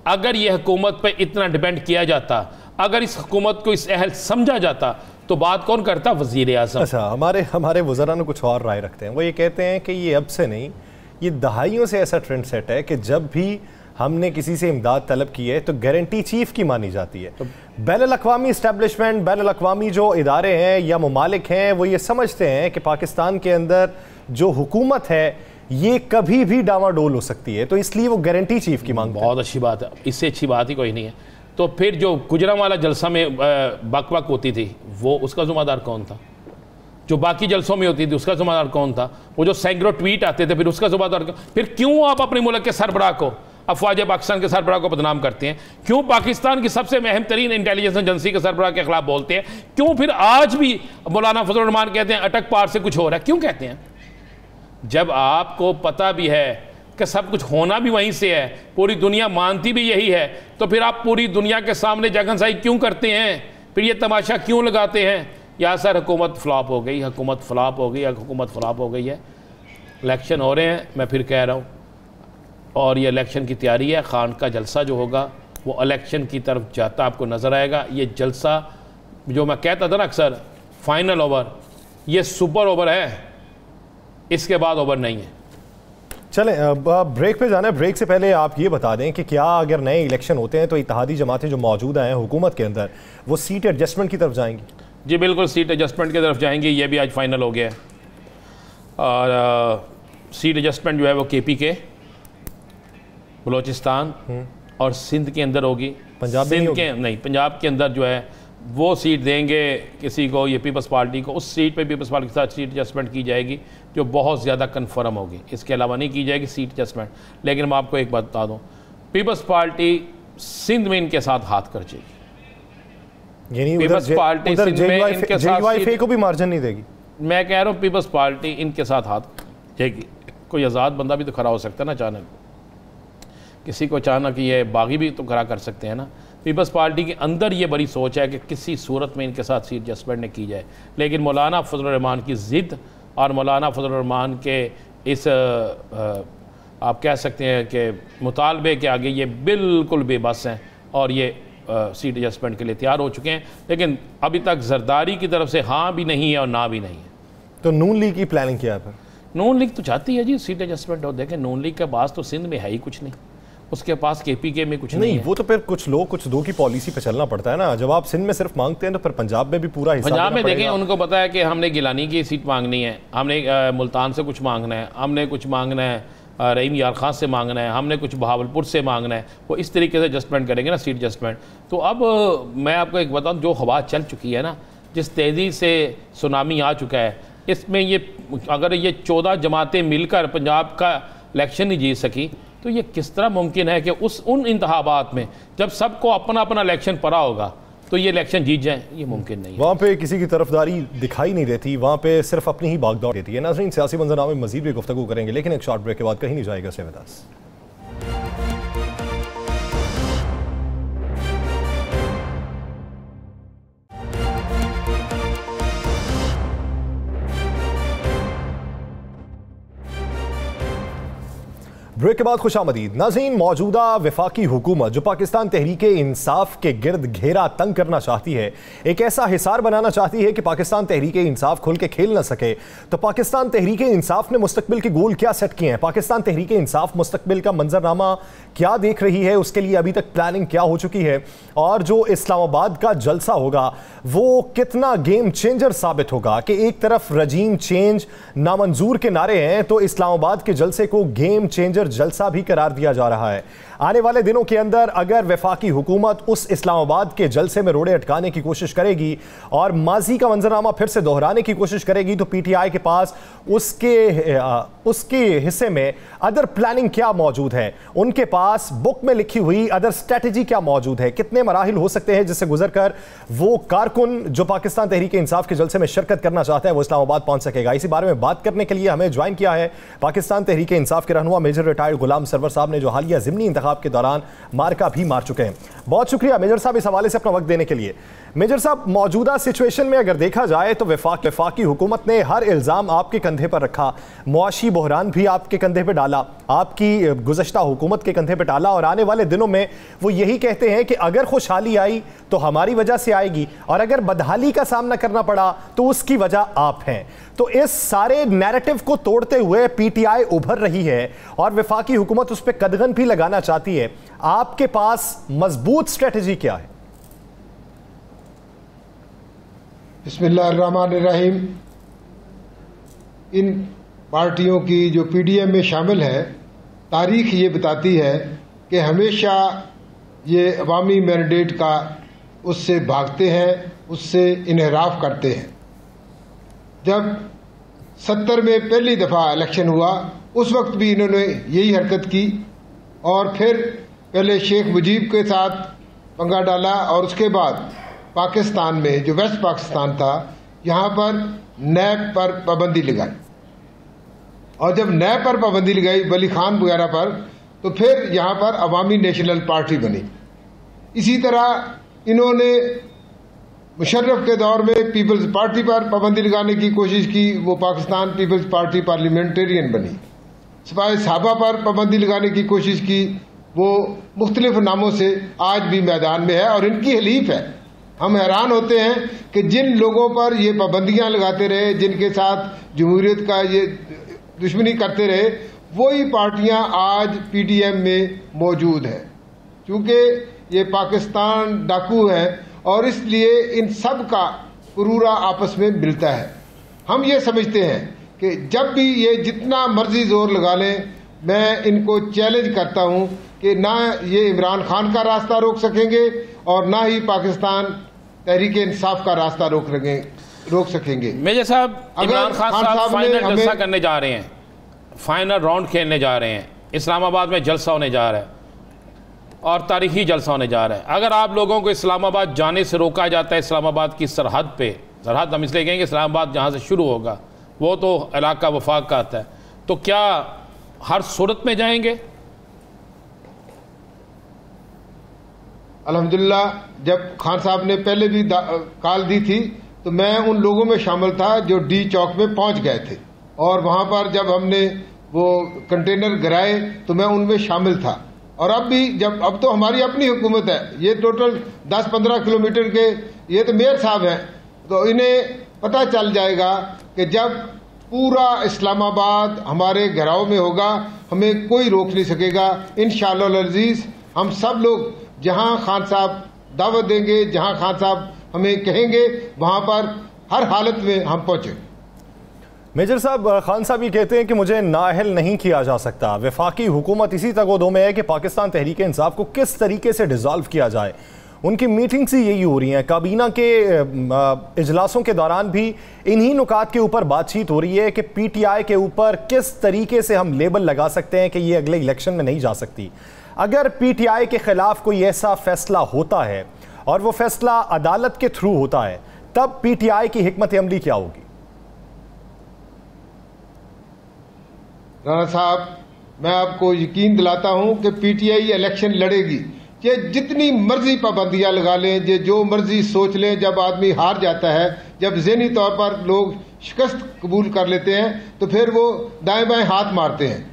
[SPEAKER 2] अगर ये हुकूमत पे इतना डिपेंड किया जाता, अगर इस हुकूमत को इस अहल समझा जाता, तो बात कौन करता? वज़ीर आज़म।
[SPEAKER 1] अच्छा, हमारे वज़रा कुछ और राय रखते हैं। वो ये कहते हैं कि ये अब से नहीं, ये दहाइयों से ऐसा ट्रेंड सेट है कि जब भी हमने किसी से इमदाद तलब की है तो गारंटी चीफ की मानी जाती है। तो बैनुल-अक़वामी इस्टेब्लिशमेंट, बैनुल-अक़वामी जो इदारे हैं या ममालिक हैं, वो ये समझते हैं कि पाकिस्तान के अंदर जो हुकूमत है ये कभी भी डामाडोल हो सकती है, तो इसलिए वो गारंटी चीफ की मांग।
[SPEAKER 2] बहुत अच्छी बात है, इससे अच्छी बात ही कोई नहीं है। तो फिर जो गुजरांवाला जलसा में बक होती थी, वो उसका ज़िम्मेदार कौन था? जो बाकी जलसों में होती थी उसका ज़िम्मेदार कौन था? वो जो सैकड़ों ट्वीट आते थे, फिर उसका ज़िम्मेदार कौन? फिर क्यों आप अपने मुल्क के सरबराह को, अफवाज पाकिस्तान के सरबराह को बदनाम करते हैं? क्यों पाकिस्तान की सबसे अहम तरीन इंटेलिजेंस एजेंसी के सरबराह के खिलाफ बोलते हैं? क्यों फिर आज भी मौलाना फजल रहमान कहते हैं अटक पार से कुछ हो रहा है? क्यों कहते हैं? जब आपको पता भी है कि सब कुछ होना भी वहीं से है, पूरी दुनिया मानती भी यही है, तो फिर आप पूरी दुनिया के सामने जगनसाई क्यों करते हैं? फिर ये तमाशा क्यों लगाते हैं? या सर हुकूमत फ्लॉप हो गई, हुकूमत फ्लॉप हो गई, हुकूमत फ्लॉप हो गई है। इलेक्शन हो रहे हैं, मैं फिर कह रहा हूँ, और ये इलेक्शन की तैयारी है। खान का जलसा जो होगा वो इलेक्शन की तरफ जाता आपको नज़र आएगा। ये जलसा जो मैं कहता था ना अक्सर, फाइनल ओवर, ये सुपर ओवर है, इसके बाद ओवर नहीं है।
[SPEAKER 1] चलें, अब ब्रेक पे जाना है। ब्रेक से पहले आप ये बता दें कि क्या अगर नए इलेक्शन होते हैं तो इत्तेहादी जमातें जो मौजूद हैं हुकूमत के अंदर, वो सीट एडजस्टमेंट की तरफ जाएंगी?
[SPEAKER 2] जी बिल्कुल, सीट एडजस्टमेंट की तरफ जाएंगी। ये भी आज फाइनल हो गया है। और सीट एडजस्टमेंट जो है वो केपी के, बलोचिस्तान और सिंध के अंदर होगी।
[SPEAKER 1] पंजाब
[SPEAKER 2] सिंध के नहीं, पंजाब के अंदर जो है वो सीट देंगे किसी को, ये पीपल्स पार्टी को। उस सीट पे पीपल्स पार्टी के साथ सीट एडजस्टमेंट की जाएगी जो बहुत ज़्यादा कन्फर्म होगी, इसके अलावा नहीं की जाएगी सीट एडजस्टमेंट। लेकिन मैं आपको एक बात बता दूँ, पीपल्स पार्टी सिंध में इनके साथ हाथ कर जाएगी।
[SPEAKER 1] यानी
[SPEAKER 2] पीपल्स पार्टी सिंध में इनके साथ
[SPEAKER 1] को भी मार्जिन नहीं देगी।
[SPEAKER 2] मैं कह रहा हूँ पीपल्स पार्टी इनके साथ हाथ जाएगी। कोई आज़ाद बंदा भी तो खड़ा हो सकता है ना अचानक, किसी को अचानक ये बागी भी तो खड़ा कर सकते हैं ना। पीपल्स पार्टी के अंदर ये बड़ी सोच है कि किसी सूरत में इनके साथ सीट एडजस्टमेंट न की जाए। लेकिन मौलाना फजल रहमान की ज़िद और मौलाना फजल रहमान के इस आप कह सकते हैं कि मुतालबे के आगे ये बिल्कुल बेबस हैं और ये सीट एडजस्टमेंट के लिए तैयार हो चुके हैं। लेकिन अभी तक जरदारी की तरफ से हाँ भी नहीं है और ना भी नहीं है।
[SPEAKER 1] तो नून लीग की प्लानिंग क्या है फिर?
[SPEAKER 2] नून लीग तो चाहती है जी सीट एडजस्टमेंट हो। देखें, नून लीग के पास तो सिंध में है ही कुछ नहीं, उसके पास केपीके में कुछ नहीं है।
[SPEAKER 1] वो तो फिर कुछ लोग कुछ दो की पॉलिसी पे चलना पड़ता है ना। जब आप सिंध में सिर्फ मांगते हैं तो फिर पंजाब में भी पूरा हिस्सा
[SPEAKER 2] पंजाब में देखें, उनको पता है कि हमने गिलानी की सीट मांगनी है, हमने मुल्तान से कुछ मांगना है, हमने कुछ मांगना है रहीम यार खान से मांगना है, हमने कुछ बहावलपुर से मांगना है। वो इस तरीके से एडजस्टमेंट करेंगे ना, सीट एडजस्टमेंट। तो अब मैं आपको एक बताऊँ, जो हवा चल चुकी है ना, जिस तेज़ी से सुनामी आ चुका है, इसमें ये अगर ये 14 जमातें मिलकर पंजाब का इलेक्शन नहीं जीत सकी तो ये किस तरह मुमकिन है कि उन इंतखाबात में जब सबको अपना अपना इलेक्शन पड़ा होगा तो ये इलेक्शन जीत जाए? ये मुमकिन नहीं है।
[SPEAKER 1] वहाँ पे किसी की तरफदारी दिखाई नहीं देती, वहाँ पे सिर्फ अपनी ही भागदौड़ देती है। नाज़रीन, सियासी मंजरनामे में मजीद भी गुफ्तगू करेंगे, लेकिन एक शॉर्ट ब्रेक के बाद कहीं नहीं जाएगा। से विदास। ब्रेक के बाद खुशामदीद। नाज़रीन, मौजूदा वफाकी हुकूमत जो पाकिस्तान तहरीके इंसाफ के गिर्द घेरा तंग करना चाहती है, एक ऐसा हिसार बनाना चाहती है कि पाकिस्तान तहरीके इंसाफ खुल के खेल ना सके। तो पाकिस्तान तहरीके इंसाफ ने मुस्तकबिल के गोल क्या सेट किए हैं? पाकिस्तान तहरीके इंसाफ मुस्तकबिल का मंजरनामा क्या देख रही है? उसके लिए अभी तक प्लानिंग क्या हो चुकी है? और जो इस्लामाबाद का जलसा होगा वो कितना गेम चेंजर साबित होगा? कि एक तरफ रजीम चेंज नामंजूर के नारे हैं तो इस्लामाबाद के जलसे को गेम चेंजर जलसा भी करार दिया जा रहा है। आने वाले दिनों के अंदर अगर वफाकी हुकूमत उस इस्लामाबाद के जलसे में रोड़े अटकाने की कोशिश करेगी और माजी का मंजरनामा फिर से दोहराने की कोशिश करेगी तो पीटीआई के पास उसके हिस्से में अदर प्लानिंग क्या मौजूद है, उनके पास बुक में लिखी हुई अदर स्ट्रेटेजी क्या मौजूद है, कितने मराहिल हो सकते हैं जिससे गुजरकर वो कारकुन जो पाकिस्तान तहरीक इंसाफ के जलसे में शिरकत करना चाहता है वो इस्लामाबाद पहुंच सकेगा। इसी बारे में बात करने के लिए हमें ज्वाइन किया है पाकिस्तान तहरीक इंसाफ के रहनुमा मेजर रिटायर्ड गुलाम सरवर साहब ने, जो हालिया ज़िमनी इंतखाब के दौरान मार्का भी मार चुके हैं। बहुत शुक्रिया मेजर साहब इस हवाले से अपना वक्त देने के लिए। मेजर साहब, मौजूदा सिचुएशन में अगर देखा जाए तो वफाकी हुकूमत ने हर इल्ज़ाम आपके कंधे पर रखा, मुआशी बहरान भी आपके कंधे पर डाला, आपकी गुज़श्ता हुकूमत के कंधे पर डाला, और आने वाले दिनों में वो यही कहते हैं कि अगर खुशहाली आई तो हमारी वजह से आएगी और अगर बदहाली का सामना करना पड़ा तो उसकी वजह आप हैं। तो इस सारे नैरेटिव को तोड़ते हुए पीटीआई उभर रही है और वफाकी हुकूमत उस पर कदगन भी लगाना चाहती है। आपके पास मजबूत स्ट्रेटजी क्या है?
[SPEAKER 3] बिस्मिल्लाहिर्रहमानिर्रहीम। इन पार्टियों की जो पीडीएम में शामिल है, तारीख ये बताती है कि हमेशा ये अवामी मैंडेट का उससे भागते हैं, उससे इन्हराफ करते हैं। जब 70 में पहली दफ़ा इलेक्शन हुआ उस वक्त भी इन्होंने यही हरकत की और फिर पहले शेख मुजीब के साथ पंगा डाला और उसके बाद पाकिस्तान में जो वेस्ट पाकिस्तान था यहाँ पर नैब पर पाबंदी लगाई, और जब नैब पर पाबंदी लगाई वली खान वगैरह पर, तो फिर यहाँ पर अवामी नेशनल पार्टी बनी। इसी तरह इन्होंने मुशर्रफ के दौर में पीपल्स पार्टी पर पाबंदी लगाने की कोशिश की, वो पाकिस्तान पीपल्स पार्टी पार्लियामेंटेरियन बनी। सिपाही साहबा पर पाबंदी लगाने की कोशिश की, वो मुख्तलिफ नामों से आज भी मैदान में है और इनकी हलीफ है। हम हैरान होते हैं कि जिन लोगों पर ये पाबंदियां लगाते रहे, जिनके साथ जमहूरियत का ये दुश्मनी करते रहे, वही पार्टियां आज पीडीएम में मौजूद हैं। क्योंकि ये पाकिस्तान डाकू है और इसलिए इन सब का करूरा आपस में मिलता है। हम ये समझते हैं कि जब भी ये जितना मर्जी जोर लगा लें, मैं इनको चैलेंज करता हूं कि ना ये इमरान खान का रास्ता रोक सकेंगे और ना ही पाकिस्तान तहरीक इंसाफ का रास्ता रोक सकेंगे।
[SPEAKER 2] मेजर साहब, इमरान खान साहब फाइनल जलसा करने जा रहे हैं, फाइनल राउंड खेलने जा रहे हैं, इस्लामाबाद में जलसा होने जा रहा है और तारीखी जलसा होने जा रहा है। अगर आप लोगों को इस्लामाबाद जाने से रोका जाता है, इस्लामाबाद की सरहद पे, सरहद हम इसलिए कहेंगे इस्लामाबाद जहाँ से शुरू होगा वो तो इलाका वफाक का आता है, तो क्या हर सूरत में जाएंगे?
[SPEAKER 3] अल्हम्दुलिल्लाह, जब खान साहब ने पहले भी कॉल दी थी तो मैं उन लोगों में शामिल था जो डी चौक में पहुंच गए थे, और वहां पर जब हमने वो कंटेनर गिराए तो मैं उनमें शामिल था। और अब भी अब तो हमारी अपनी हुकूमत है, ये टोटल 10-15 किलोमीटर के ये तो मेयर साहब हैं, तो इन्हें पता चल जाएगा कि जब पूरा इस्लामाबाद हमारे घेराव में होगा हमें कोई रोक नहीं सकेगा। इंशाअल्लाह अज़ीज हम सब लोग जहां खान साहब दावत देंगे, जहां खान साहब हमें कहेंगे, वहां पर हर हालत में हम पहुंचे।
[SPEAKER 1] मेजर साहब, खान साहब ये कहते हैं कि मुझे नाअहल नहीं किया जा सकता। वफाकी हुकूमत इसी तगोदों में है कि पाकिस्तान तहरीक इंसाफ को किस तरीके से डिसॉल्व किया जाए। उनकी मीटिंग्स ही यही हो रही हैं, काबीना के इजलासों के दौरान भी इन्हीं नुकात के ऊपर बातचीत हो रही है कि PTI के ऊपर किस तरीके से हम लेबल लगा सकते हैं कि ये अगले इलेक्शन में नहीं जा सकती। अगर PTI के खिलाफ कोई ऐसा फैसला होता है और वो फैसला अदालत के थ्रू होता है, तब PTI की हिकमत अमली क्या होगी?
[SPEAKER 3] राणा साहब, मैं आपको यकीन दिलाता हूं कि PTI इलेक्शन लड़ेगी, कि जितनी मर्जी पाबंदियां लगा लें, जो मर्जी सोच लें। जब आदमी हार जाता है, जब ज़हनी तौर पर लोग शिकस्त कबूल कर लेते हैं, तो फिर वो दाएं बाएं हाथ मारते हैं।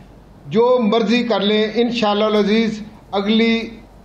[SPEAKER 3] जो मर्जी कर लें, इंशाअल्लाह अज़ीज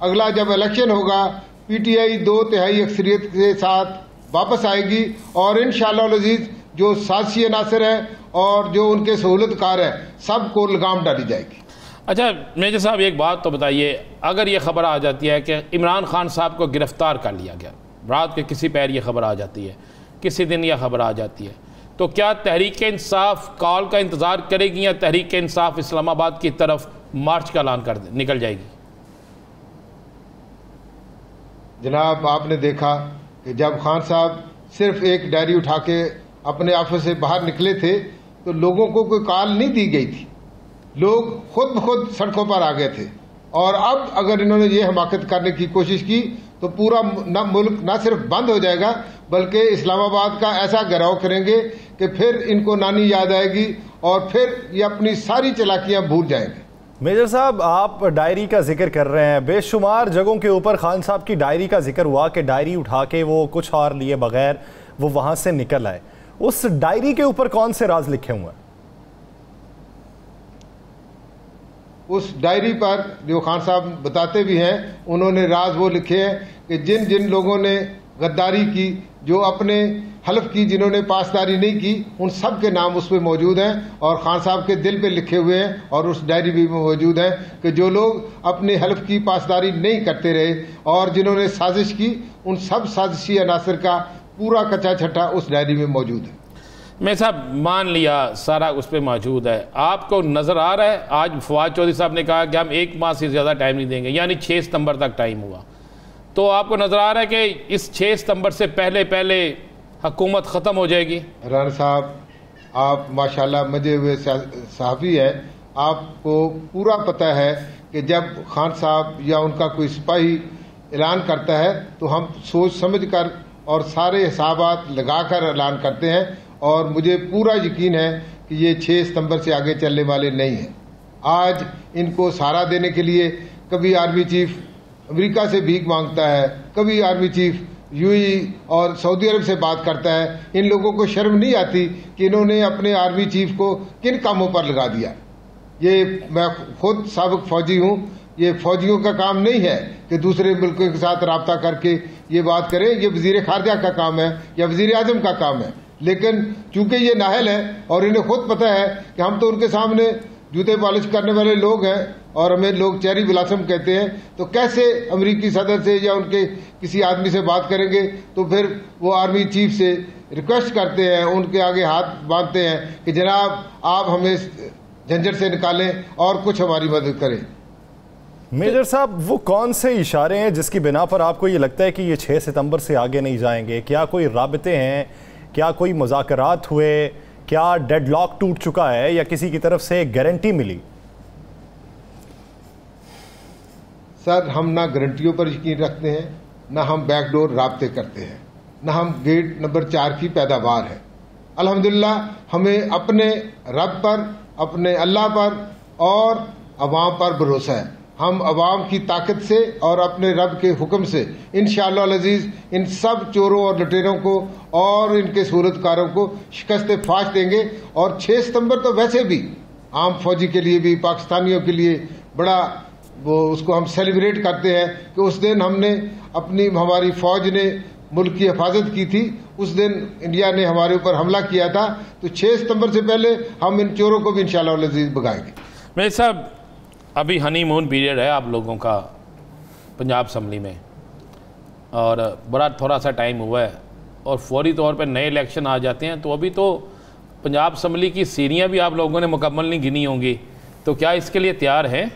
[SPEAKER 3] अगला जब इलेक्शन होगा PTI 2/3 अक्सरियत के साथ वापस आएगी, और इंशाअल्लाह अज़ीज जो साजिशी अनासर है और जो उनके सहूलतकार है सबको लगाम डाली जाएगी।
[SPEAKER 2] अच्छा मेजर साहब, एक बात तो बताइए, अगर ये खबर आ जाती है कि इमरान खान साहब को गिरफ्तार कर लिया गया, रात के किसी पैर ये खबर आ जाती है, किसी दिन यह खबर आ जाती है, तो क्या तहरीक इंसाफ कॉल का इंतज़ार करेगी या तहरीक इंसाफ इस्लामाबाद की तरफ मार्च का ऐलान कर निकल जाएगी?
[SPEAKER 3] जनाब, आपने देखा कि जब खान साहब सिर्फ एक डायरी उठा के अपने ऑफिस से बाहर निकले थे तो लोगों को कोई कॉल नहीं दी गई थी, लोग खुद ब खुद सड़कों पर आ गए थे। और अब अगर इन्होंने ये हमाकत करने की कोशिश की तो पूरा मुल्क न सिर्फ बंद हो जाएगा बल्कि इस्लामाबाद का ऐसा घेराव करेंगे कि फिर इनको नानी याद आएगी और फिर ये अपनी सारी चालाकियां भूल जाएंगे।
[SPEAKER 1] मेजर साहब, आप डायरी का जिक्र कर रहे हैं, बेशुमार जगहों के ऊपर खान साहब की डायरी का जिक्र हुआ कि डायरी उठा के वो कुछ और लिए बगैर वो वहां से निकल आए। उस डायरी के ऊपर कौन से राज लिखे हुए हैं?
[SPEAKER 3] उस डायरी पर जो खान साहब बताते भी हैं, उन्होंने राज वो लिखे हैं कि जिन जिन लोगों ने गद्दारी की, जो अपने हल्फ की, जिन्होंने पासदारी नहीं की, उन सब के नाम उसमें मौजूद हैं और खान साहब के दिल पे लिखे हुए हैं और उस डायरी भी मौजूद है कि जो लोग अपने हल्फ की पासदारी नहीं करते रहे और जिन्होंने साजिश की, उन सब साजिशी अनासर का पूरा कच्चा छट्टा उस डायरी में मौजूद है।
[SPEAKER 2] मैं साहब मान लिया सारा उस पर मौजूद है, आपको नज़र आ रहा है? आज फवाद चौधरी साहब ने कहा कि हम 1 माह से ज़्यादा टाइम नहीं देंगे, यानी 6 सितंबर तक टाइम हुआ, तो आपको नज़र आ रहा है कि इस 6 सितंबर से पहले पहले हुकूमत ख़त्म हो जाएगी?
[SPEAKER 3] राणा साहब, आप माशाल्लाह मजे हुए सहाफ़ी हैं, आपको पूरा पता है कि जब खान साहब या उनका कोई सिपाही ऐलान करता है तो हम सोच समझ कर और सारे हिसाबात लगा कर ऐलान करते हैं, और मुझे पूरा यकीन है कि ये 6 सितंबर से आगे चलने वाले नहीं हैं। आज इनको सहारा देने के लिए कभी आर्मी चीफ अमेरिका से भीख मांगता है, कभी आर्मी चीफ UAE और सऊदी अरब से बात करता है। इन लोगों को शर्म नहीं आती कि इन्होंने अपने आर्मी चीफ को किन कामों पर लगा दिया। ये मैं खुद साबिक फौजी हूँ, ये फौजियों का काम नहीं है कि दूसरे मुल्कों के साथ रब्ता करके ये बात करें, ये वजीर खारजा का काम है या वजीर आजम का काम है। लेकिन चूंकि ये नाहल है और इन्हें खुद पता है कि हम तो उनके सामने जूते पॉलिश करने वाले लोग हैं और हमें लोग चेरी ब्लॉसम कहते हैं, तो कैसे अमेरिकी सदर से या उनके किसी आदमी से बात करेंगे? तो फिर वो आर्मी चीफ से रिक्वेस्ट करते हैं, उनके आगे हाथ बांधते हैं कि जनाब आप हमें झंझट से निकालें और कुछ हमारी मदद करें।
[SPEAKER 1] मेजर साहब, वो कौन से इशारे हैं जिसकी बिना पर आपको ये लगता है कि ये 6 सितंबर से आगे नहीं जाएंगे? क्या कोई राबते हैं? क्या कोई मुज़ाकरात हुए? क्या डेडलॉक टूट चुका है या किसी की तरफ से गारंटी मिली?
[SPEAKER 3] सर, हम ना गारंटियों पर यकीन रखते हैं, ना हम बैकडोर राब्ते करते हैं, ना हम गेट नंबर 4 की पैदावार है। अल्हम्दुलिल्लाह हमें अपने रब पर, अपने अल्लाह पर और अवाम पर भरोसा है। हम अवाम की ताकत से और अपने रब के हुक्म से इंशाअल्लाह अज़ीज इन सब चोरों और लुटेरों को और इनके सूरतकारों को शिकस्त फाश देंगे। और 6 सितंबर तो वैसे भी आम फौजी के लिए भी, पाकिस्तानियों के लिए बड़ा वो उसको हम सेलिब्रेट करते हैं कि उस दिन हमारी फौज ने मुल्क की हिफाजत की थी। उस दिन इंडिया ने हमारे ऊपर हमला किया था, तो 6 सितंबर से पहले हम इन चोरों को भी इंशाअल्लाह अज़ीज भगाएंगे।
[SPEAKER 2] मेरे साहब, अभी हनीमून पीरियड है आप लोगों का पंजाब असम्बली में, और बड़ा थोड़ा सा टाइम हुआ है और फौरी तौर पर नए इलेक्शन आ जाते हैं, तो अभी तो पंजाब असम्बली की सीढ़ियाँ भी आप लोगों ने मुकम्मल नहीं गिनी होंगी, तो क्या इसके लिए तैयार हैं?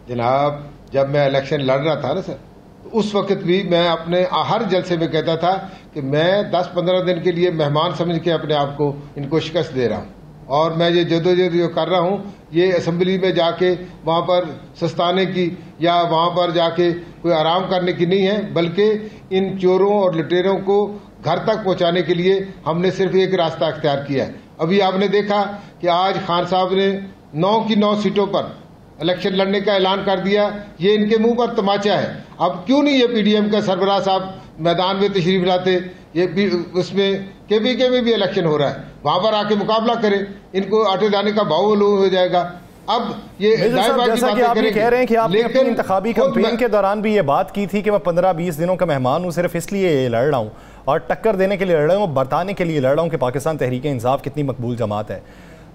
[SPEAKER 3] जनाब, जब मैं इलेक्शन लड़ रहा था ना सर, तो उस वक्त भी मैं अपने हर जलसे में कहता था कि मैं 10-15 दिन के लिए मेहमान समझ के अपने आप को इनको शिकस्त दे रहा हूँ, और मैं ये जदोजहद जो कर रहा हूँ ये असम्बली में जाके वहाँ पर सस्ताने की या वहाँ पर जाके कोई आराम करने की नहीं है, बल्कि इन चोरों और लुटेरों को घर तक पहुँचाने के लिए हमने सिर्फ एक रास्ता अख्तियार किया है। अभी आपने देखा कि आज खान साहब ने 9 की 9 सीटों पर इलेक्शन लड़ने का ऐलान कर दिया। ये इनके मुंह पर तमाचा है। अब क्यों नहीं ये पीडीएम का सरबराह साहब मैदान में तशरीफ लाते? ये उसमें केपीके में भी इलेक्शन हो रहा है, वहां पर आके मुकाबला करें, इनको आटे दाने का भाव हो जाएगा। अब ये
[SPEAKER 1] जैसा कि आप ये कह रहे हैं कि आपने अपनी इंतखाबी कैंपेन के दौरान भी ये बात की थी कि मैं 15-20 दिनों का मेहमान हूं, सिर्फ इसलिए लड़ रहा हूं और टक्कर देने के लिए लड़ रहा हूं, बताने के लिए लड़ रहा हूं कि पाकिस्तान तहरीक इंसाफ कितनी मकबूल जमात है।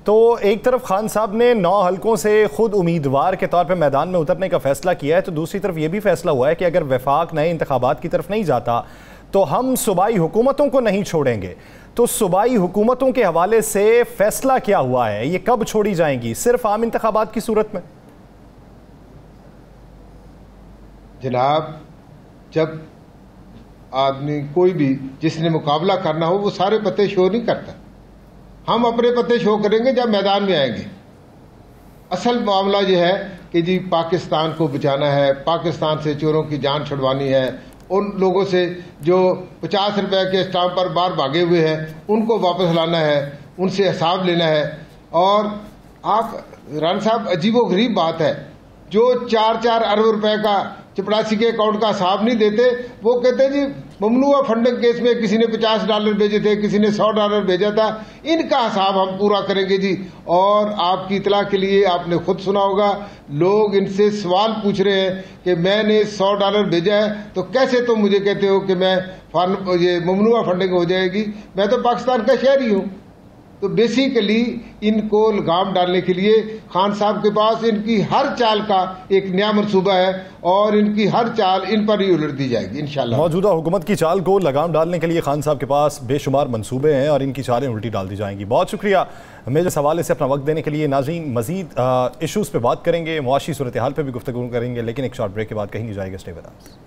[SPEAKER 1] तो एक तरफ खान साहब ने 9 हलकों से खुद उम्मीदवार के तौर पर मैदान में उतरने का फैसला किया है, तो दूसरी तरफ यह भी फैसला हुआ है कि अगर वफाक नए इंतखाबात की तरफ नहीं जाता तो हम सूबाई हुकूमतों को नहीं छोड़ेंगे। तो सूबाई हुकूमतों के हवाले से फैसला क्या हुआ है? ये कब छोड़ी जाएंगी? सिर्फ आम इंतखाबात की सूरत में?
[SPEAKER 3] जनाब, जब आदमी कोई भी जिसने मुकाबला करना हो वो सारे पत्ते शो नहीं करता। हम अपने पत्ते शो करेंगे जब मैदान में आएंगे। असल मामला यह है कि जी पाकिस्तान को बचाना है, पाकिस्तान से चोरों की जान छुड़वानी है, उन लोगों से जो 50 रुपए के स्टाम्प पर बाहर भागे हुए हैं उनको वापस लाना है, उनसे हिसाब लेना है। और आप राना साहब, अजीबोगरीब बात है, जो 4-4 अरब रुपए का चपरासी के अकाउंट का हिसाब नहीं देते, वो कहते हैं जी ममनुआ फंडिंग केस में किसी ने $50 भेजे थे, किसी ने $100 भेजा था, इनका हिसाब हम पूरा करेंगे जी। और आपकी इतला के लिए आपने खुद सुना होगा, लोग इनसे सवाल पूछ रहे हैं कि मैंने $100 भेजा है तो कैसे तुम मुझे कहते हो कि मैं ये ममनुआ फंडिंग हो जाएगी? मैं तो पाकिस्तान का शहरी हूं। तो बेसिकली इनको लगाम डालने के लिए खान साहब के पास इनकी हर चाल का एक नया मंसूबा है और इनकी हर चाल इन पर ही उलट दी जाएगी इंशाल्लाह।
[SPEAKER 1] मौजूदा हुकूमत की चाल को लगाम डालने के लिए खान साहब के पास बेशुमार मंसूबे हैं और इनकी चालें उल्टी डाल दी जाएंगी। बहुत शुक्रिया मेरे सवाल से अपना वक्त देने के लिए। नाज़रीन, मजीद इशूज़ पे बात करेंगे, मुआशी सूरत हाल पर भी गुफ्तगू करेंगे, लेकिन एक शॉर्ट ब्रेक के बाद कहीं नहीं जाएगा। Stay with us.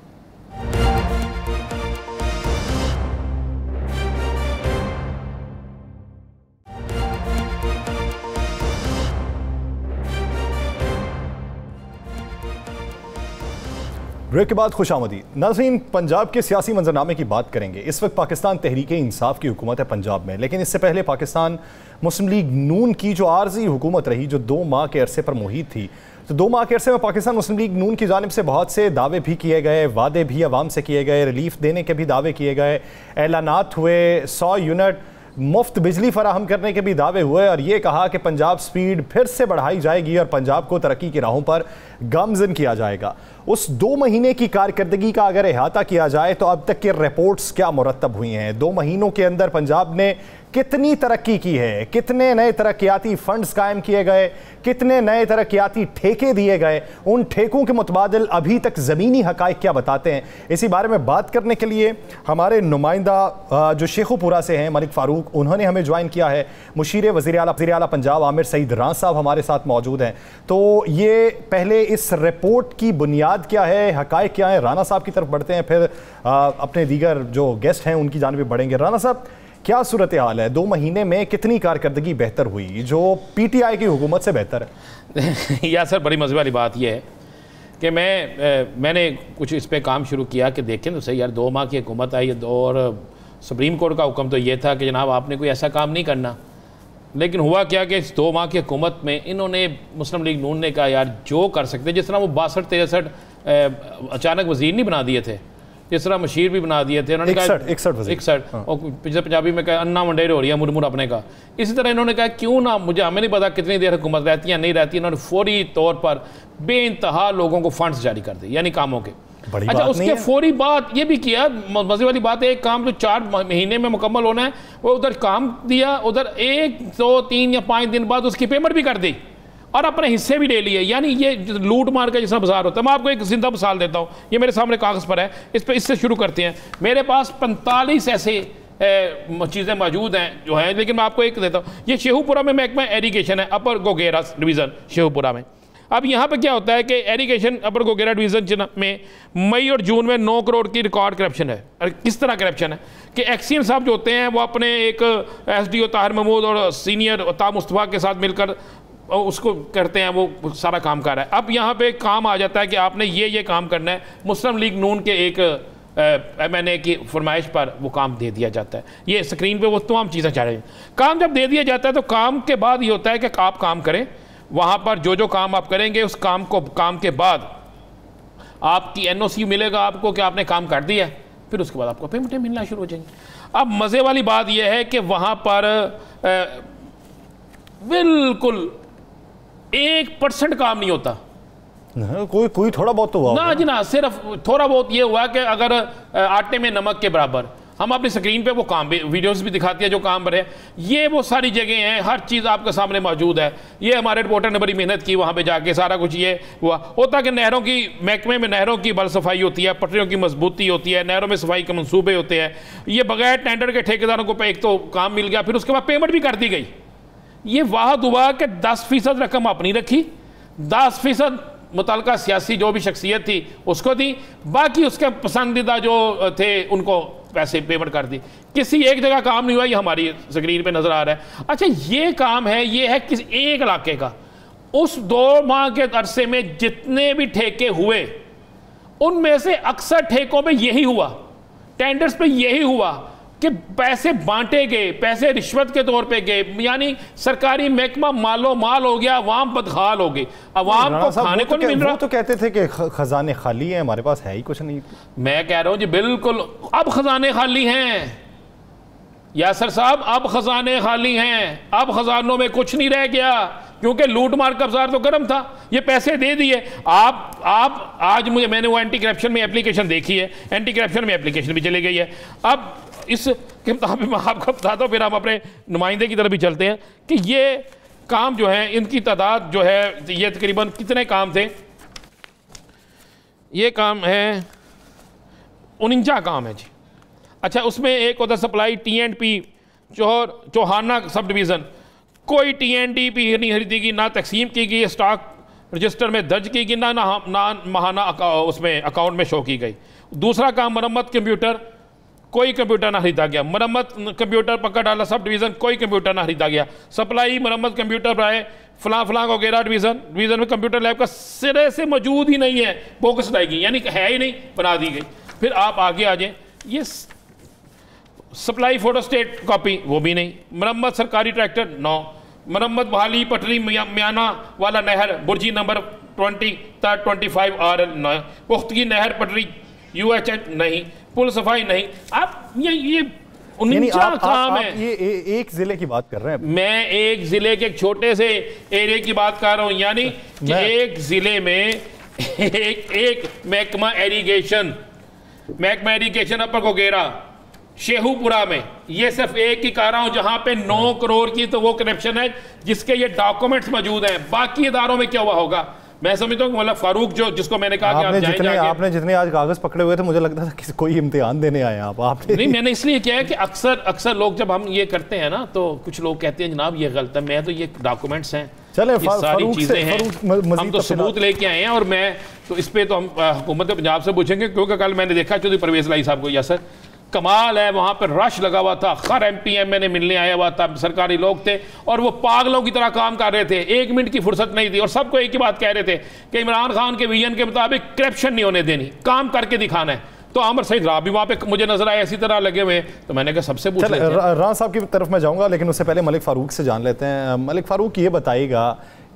[SPEAKER 1] ब्रेक के बाद खुशामदीद। नाज़रीन, पंजाब के सियासी मंजरनामे की बात करेंगे। इस वक्त पाकिस्तान तहरीक इंसाफ की हुकूमत है पंजाब में, लेकिन इससे पहले पाकिस्तान मुस्लिम लीग नून की जो आर्जी हुकूमत रही, जो 2 माह के अरसे पर मुहित थी, तो 2 माह के अरसे में पाकिस्तान मुस्लिम लीग नून की जानिब से बहुत से दावे भी किए गए, वादे भी अवाम से किए गए, रिलीफ देने के भी दावे किए गए, ऐलानात हुए, 100 यूनिट मुफ्त बिजली फराहम करने के भी दावे हुए और ये कहा कि पंजाब स्पीड फिर से बढ़ाई जाएगी और पंजाब को तरक्की की राहों पर गामजन किया जाएगा। उस 2 महीने की कारकर्दगी का अगर अहाता किया जाए तो अब तक के रिपोर्ट्स क्या मुरतब हुई हैं? 2 महीनों के अंदर पंजाब ने कितनी तरक्की की है, कितने नए तरक्याती फंड्स कायम किए गए, कितने नए तरक्याती ठेके दिए गए, उन ठेकों के मुतबादिल अभी तक ज़मीनी हकाइक क्या बताते हैं? इसी बारे में बात करने के लिए हमारे नुमाइंदा जो शेखुपुरा से हैं मलिक फ़ारूक, उन्होंने हमें ज्वाइन किया है। मुशीर वज़ीर आला पंजाब आमिर सईद रान साहब हमारे साथ मौजूद हैं। तो ये पहले इस रिपोर्ट की बुनियाद क्या है, हकाइक क्या है? राना साहब की तरफ बढ़ते हैं, फिर अपने दीगर जो गेस्ट हैं उनकी जानिब बढ़ेंगे। राना साहब, क्या सूरत हाल है? 2 महीने में कितनी कारकर्दगी बेहतर हुई जो PTI की हुकूमत से बेहतर है?
[SPEAKER 2] या सर, बड़ी मज़े वाली बात यह है कि मैंने कुछ इस पे काम शुरू किया कि देखें तो सही यार, 2 माह की हुकूमत आई और सुप्रीम कोर्ट का हुक्म तो ये था कि जनाब आपने कोई ऐसा काम नहीं करना। लेकिन हुआ क्या कि इस 2 माह की हुकूमत में इन्होंने, मुस्लिम लीग नून ने कहा यार जो कर सकते, जिस तरह वो 62-63 अचानक वज़ीर नहीं बना दिए थे, जिस तरह मशीर भी बना दिए थे, उन्होंने कहा 61 और पिछले पंजाबी में कहा अन्ना मंडेर हो रही है मुरमुर अपने का। इसी तरह इन्होंने कहा क्यों ना, मुझे हमें नहीं पता कितनी देर हुकूमत रहती है नहीं रहती, इन्होंने फौरी तौर पर बेइंतहा लोगों को फंड्स जारी कर दिए, यानी कामों के। अच्छा, उसके फौरी बाद ये भी किया, मजे वाली बात है, एक काम जो 4 महीने में मुकम्मल होना है वो उधर काम दिया, उधर 1, 2, 3 या 5 दिन बाद उसकी पेमेंट भी कर दी और अपने हिस्से भी ले लिए। यानी ये लूट मार का जैसा बाजार होता है। मैं आपको एक जिंदा मिसाल देता हूँ, ये मेरे सामने कागज़ पर है, इससे शुरू करते हैं। मेरे पास 45 ऐसे चीज़ें मौजूद हैं जो हैं, लेकिन मैं आपको एक देता हूँ। ये शेखुपुरा में महकमा एरीगेशन है, अपर गोगेरा डिवीज़न शेखुपुरा में। अब यहाँ पे क्या होता है कि एरीगेशन अपर गोगेरा डिवीज़न में मई और जून में 9 करोड़ की रिकॉर्ड करप्शन है। और किस तरह करप्शन है कि एक्सीएम साहब जो होते हैं वो अपने एक SDO ताहिर महमूद और सीनियर ताब मुस्तफ़ा के साथ मिलकर उसको करते हैं, वो सारा काम कर रहा है। अब यहाँ पे काम आ जाता है कि आपने ये काम करना है, मुस्लिम लीग नून के एक MNA की फरमाइश पर वो काम दे दिया जाता है। ये स्क्रीन पे वो तमाम चीज़ें चाह रही हैं। काम जब दे दिया जाता है तो काम के बाद ये होता है कि आप काम करें, वहाँ पर जो काम आप करेंगे उस काम के बाद आपकी NOC मिलेगा आपको कि आपने काम कर दिया, फिर उसके बाद आपको पेमेंटें मिलना शुरू हो जाएंगी। अब मज़े वाली बात यह है कि वहाँ पर बिल्कुल 1% काम नहीं होता।
[SPEAKER 1] कोई थोड़ा बहुत तो हुआ
[SPEAKER 2] ना जी ना, सिर्फ थोड़ा बहुत ये हुआ कि अगर आटे में नमक के बराबर, हम अपनी स्क्रीन पे वो काम भी, वीडियोस भी दिखाती है जो काम पर है। ये वो सारी जगह हैं, हर चीज़ आपके सामने मौजूद है। ये हमारे रिपोर्टर ने बड़ी मेहनत की वहाँ पे जाके, सारा कुछ ये हुआ। होता कि नहरों की महकमे में नहरों की बल सफाई होती है, पटरियों की मजबूती होती है, नहरों में सफाई के मंसूबे होते हैं। ये बगैर टेंडर के ठेकेदारों को एक तो काम मिल गया, फिर उसके बाद पेमेंट भी कर दी गई। ये वाहद हुआ कि 10% रकम अपनी रखी, 10% मुतलका सियासी जो भी शख्सियत थी उसको दी, बाकी उसके पसंदीदा जो थे उनको पैसे पेमेंट कर दी। किसी एक जगह काम नहीं हुआ, ये हमारी स्क्रीन पे नजर आ रहा है। अच्छा, ये काम है, ये है किसी एक इलाके का। उस 2 माह के अरसे में जितने भी ठेके हुए उनमें से अक्सर ठेकों पे यही हुआ, टेंडर्स पे यही हुआ कि पैसे बांटे गए, पैसे रिश्वत के तौर पे गए, यानी सरकारी महकमा मालो माल हो गया, अवाम बदहाल हो गई, अवाम को खाने को नहीं मिल रहा।
[SPEAKER 1] तो कहते थे कि खजाने खाली हैं, हमारे पास है ही कुछ नहीं।
[SPEAKER 2] मैं कह रहा हूं जी बिल्कुल, अब खजाने खाली हैं यासर साहब, अब खजाने खाली हैं, अब खजानों में कुछ नहीं रह गया, क्योंकि लूट मार का बाजार तो गर्म था। ये पैसे दे दिए। आप आज मैंने वो एंटी करप्शन में एप्लीकेशन देखी है, एंटी करप्शन में एप्लीकेशन भी चली गई है। अब इस मुताबिक मैं आपको बताता हूँ, फिर हम अपने नुमाइंदे की तरफ भी चलते हैं कि ये काम जो है, इनकी तादाद जो है, ये तकरीबन कितने काम थे। ये काम है 49 काम है जी। अच्छा, उसमें एक होता सप्लाई TNP चौहाना सब डिवीज़न, कोई TNDP नहीं खरीदी गई, ना तकसीम की गई, स्टॉक रजिस्टर में दर्ज की गई, ना माहाना उसमें अकाउंट में शो की गई। दूसरा काम मरम्मत कंप्यूटर, कोई कंप्यूटर ना खरीदा गया। मरम्मत कंप्यूटर पक्का डाला सब डिवीज़न, कोई कंप्यूटर ना खरीदा गया। सप्लाई मरम्मत कंप्यूटर बनाए फलां वगैरह डिवीज़न में कंप्यूटर लैब का सिरे से मौजूद ही नहीं है, बोगस लाएगी, यानी है ही नहीं, बना दी गई। फिर आप आगे आ जाए, ये सप्लाई फोटोस्टेट कॉपी, वो भी नहीं। मरम्मत सरकारी ट्रैक्टर 9, मरम्मत बहाली पटरी म्याना वाला नहर बुर्जी नंबर 20-25 RL 9, पुख्तगी नहर पटरी UHH नहीं, पुल सफाई नहीं। आप ये 49 काम है।
[SPEAKER 1] ये एक जिले की बात कर रहे हैं।
[SPEAKER 2] मैं एक जिले के एक छोटे से एरिया की बात कर रहा हूं, यानी कि एक जिले में एक महकमा एरीगेशन अपर कोकेरा शेहूपुरा में, ये सिर्फ एक ही कह रहा हूं जहां पे 9 करोड़ की तो वो करप्शन है जिसके ये डॉक्यूमेंट्स मौजूद हैं। बाकी इदारों में क्या हुआ होगा? मैं समझता हूँ मतलब फारूक जो जिसको मैंने कहा कि
[SPEAKER 1] आपने जितने आज कागज पकड़े हुए थे मुझे लगता था कि कोई इम्तिहान देने आए आपने
[SPEAKER 2] नहीं, मैंने इसलिए किया है कि अक्सर लोग जब हम ये करते हैं ना तो कुछ लोग कहते हैं जनाब ये गलत है। मैं तो ये डॉक्यूमेंट्स हैं,
[SPEAKER 1] चले
[SPEAKER 2] सारी चीजें हैं, हम तो सबूत लेके आए हैं और मैं तो इस पे तो हम हुकूमत पंजाब से पूछेंगे, क्योंकि कल मैंने देखा चौधरी परवेज लाई साहब को, यासर कमाल है, वहां पर रश लगा हुआ था, हर MP MNA मिलने आया हुआ था, सरकारी लोग थे और वो पागलों की तरह काम कर रहे थे, 1 मिनट की फुर्सत नहीं थी और सबको एक ही बात कह रहे थे कि इमरान खान के विजन के मुताबिक करप्शन नहीं होने देनी, काम करके दिखाना है। तो आमिर सईद राब भी वहां पे मुझे नजर आए इसी तरह लगे हुए, तो मैंने कहा सबसे पूछ लेते हैं।
[SPEAKER 1] राना साहब की तरफ मैं जाऊंगा, लेकिन उससे पहले मलिक फारूक से जान लेते हैं। मलिक फारूक, ये बताइएगा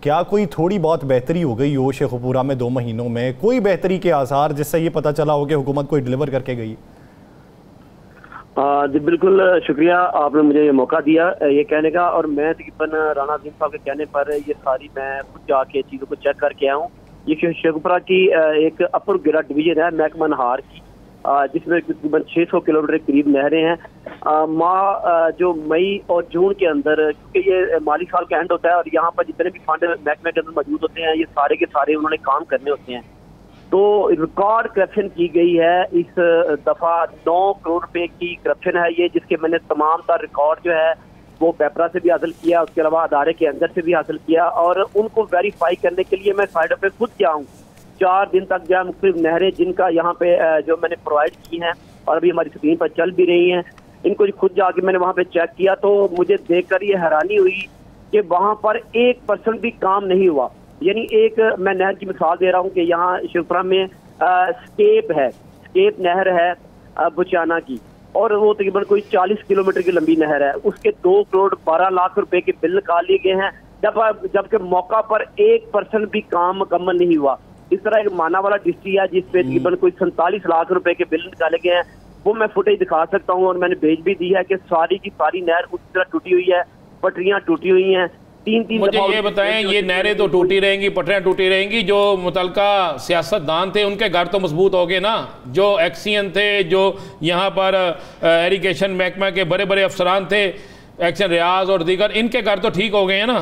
[SPEAKER 1] क्या कोई थोड़ी बहुत बेहतरी हो गई हो शेखुपुरा में 2 महीनों में? कोई बेहतरी के आसार जिससे ये पता चला हो कि हुकूमत कोई डिलीवर करके गई?
[SPEAKER 4] जी बिल्कुल, शुक्रिया आपने मुझे ये मौका दिया ये कहने का। और मैं तकरीबन राना अजीम साहब के कहने पर ये सारी मैं खुद जाके चीज़ों को चेक करके आया हूँ। ये शेखुपुरा की एक अपर गिरा डिवीजन है महकमा नहार की, जिसमें तकरीबन 600 किलोमीटर के करीब नहरें हैं। जो मई और जून के अंदर, क्योंकि ये माली साल का एंड होता है और यहाँ पर जितने भी फंड महकमे के अंदर मौजूद होते हैं ये सारे के सारे उन्होंने काम करने होते हैं। तो रिकॉर्ड करप्शन की गई है इस दफा, 9 करोड़ रुपए की करप्शन है ये, जिसके मैंने तमाम का रिकॉर्ड जो है वो पेपरा से भी हासिल किया, उसके अलावा अदारे के अंदर से भी हासिल किया और उनको वेरीफाई करने के लिए मैं साइडों पे खुद गया हूँ। 4 दिन तक गया, मुख्तलिफ नहरें जिनका यहाँ पे जो मैंने प्रोवाइड की हैं और अभी हमारी स्क्रीन पर चल भी रही हैं, इनको खुद जाके मैंने वहाँ पे चेक किया तो मुझे देखकर ये हैरानी हुई कि वहाँ पर 1% भी काम नहीं हुआ। यानी एक मैं नहर की मिसाल दे रहा हूँ कि यहाँ शिवपुरा में स्केप नहर है बुचाना की, और वो तकरीबन कोई 40 किलोमीटर की लंबी नहर है, उसके 2 करोड़ 12 लाख रुपए के बिल निकाल लिए गए हैं, जबकि मौका पर 1% भी काम मुकम्मल नहीं हुआ। इस तरह एक माना वाला डिस्ट्रिक्ट है जिसपे तकरीबन कोई 47 लाख रुपए के बिल निकाले गए हैं, वो मैं फुटेज दिखा सकता हूँ और मैंने भेज भी दी है कि सारी की सारी नहर उसी तरह टूटी हुई है, पटरियां टूटी हुई हैं। 3
[SPEAKER 2] मुझे ये बताएं, ये नहरें तो टूटी रहेंगी, पटरियां टूटी रहेंगी, जो मुतलका सियासतदान थे उनके घर तो मजबूत हो गए ना, जो एक्सियन थे, जो यहाँ पर एरीगेशन महकमा के बड़े बड़े अफसरान थे, एक्शन रियाज और दीगर, इनके घर तो ठीक हो गए हैं ना?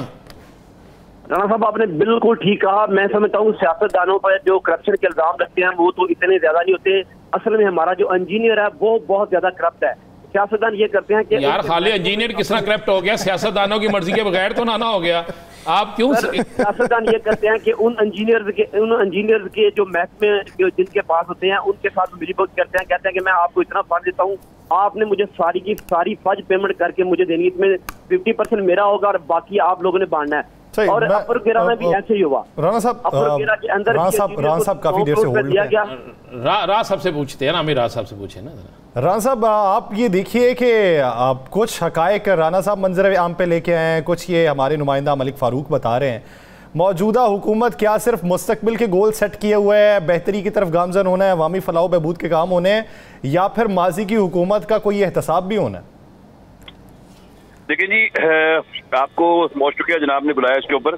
[SPEAKER 4] राणा साहब आपने बिल्कुल ठीक कहा। मैं समझता हूँ सियासतदानों पर जो करप्शन के इल्जाम लगते हैं वो तो इतने ज्यादा नहीं होते, असल में हमारा जो इंजीनियर है वो बहुत ज्यादा करप्ट है। सियासतदान ये करते हैं कि
[SPEAKER 2] यार खाली इंजीनियर किस तरह करप्ट हो गया? सियासतदानों की मर्जी के बगैर तो ना हो गया। आप क्यों?
[SPEAKER 4] सियासतदान ये करते हैं कि उन इंजीनियर के जो महकमे जिनके पास होते हैं उनके साथ मिलीभगत करते हैं, कहते हैं कि मैं आपको इतना फंड देता हूँ, आपने मुझे सारी की सारी फर्ज पेमेंट करके मुझे देनी, इसमें 50% मेरा होगा और बाकी आप लोगों ने बांटना है। और अपर गिरा में भी ऐसे ही हुआ।
[SPEAKER 1] राणा साहब,
[SPEAKER 4] अपर गिरा के अंदर
[SPEAKER 1] राणा साहब काफी देर से होल्ड
[SPEAKER 2] दिया गया। राज साहब से पूछते हैं ना, अमीर राज साहब से पूछे ना।
[SPEAKER 1] राणा साहब आप ये देखिए कि आप कुछ हकायक राणा साहब मंजर आम पे लेके आए हैं, कुछ ये हमारे नुमाइंदा मलिक फारूक बता रहे हैं। मौजूदा हुकूमत क्या सिर्फ मुस्तकबिल के गोल सेट किए हुए है, बेहतरी की तरफ गामजन होना है, अवामी फलाह बहबूद के काम होने हैं, या फिर माजी की हुकूमत का कोई एहतसाब भी होना है?
[SPEAKER 5] देखिए जी, आपको बहुत शुक्रिया जनाब ने बुलाया इसके ऊपर।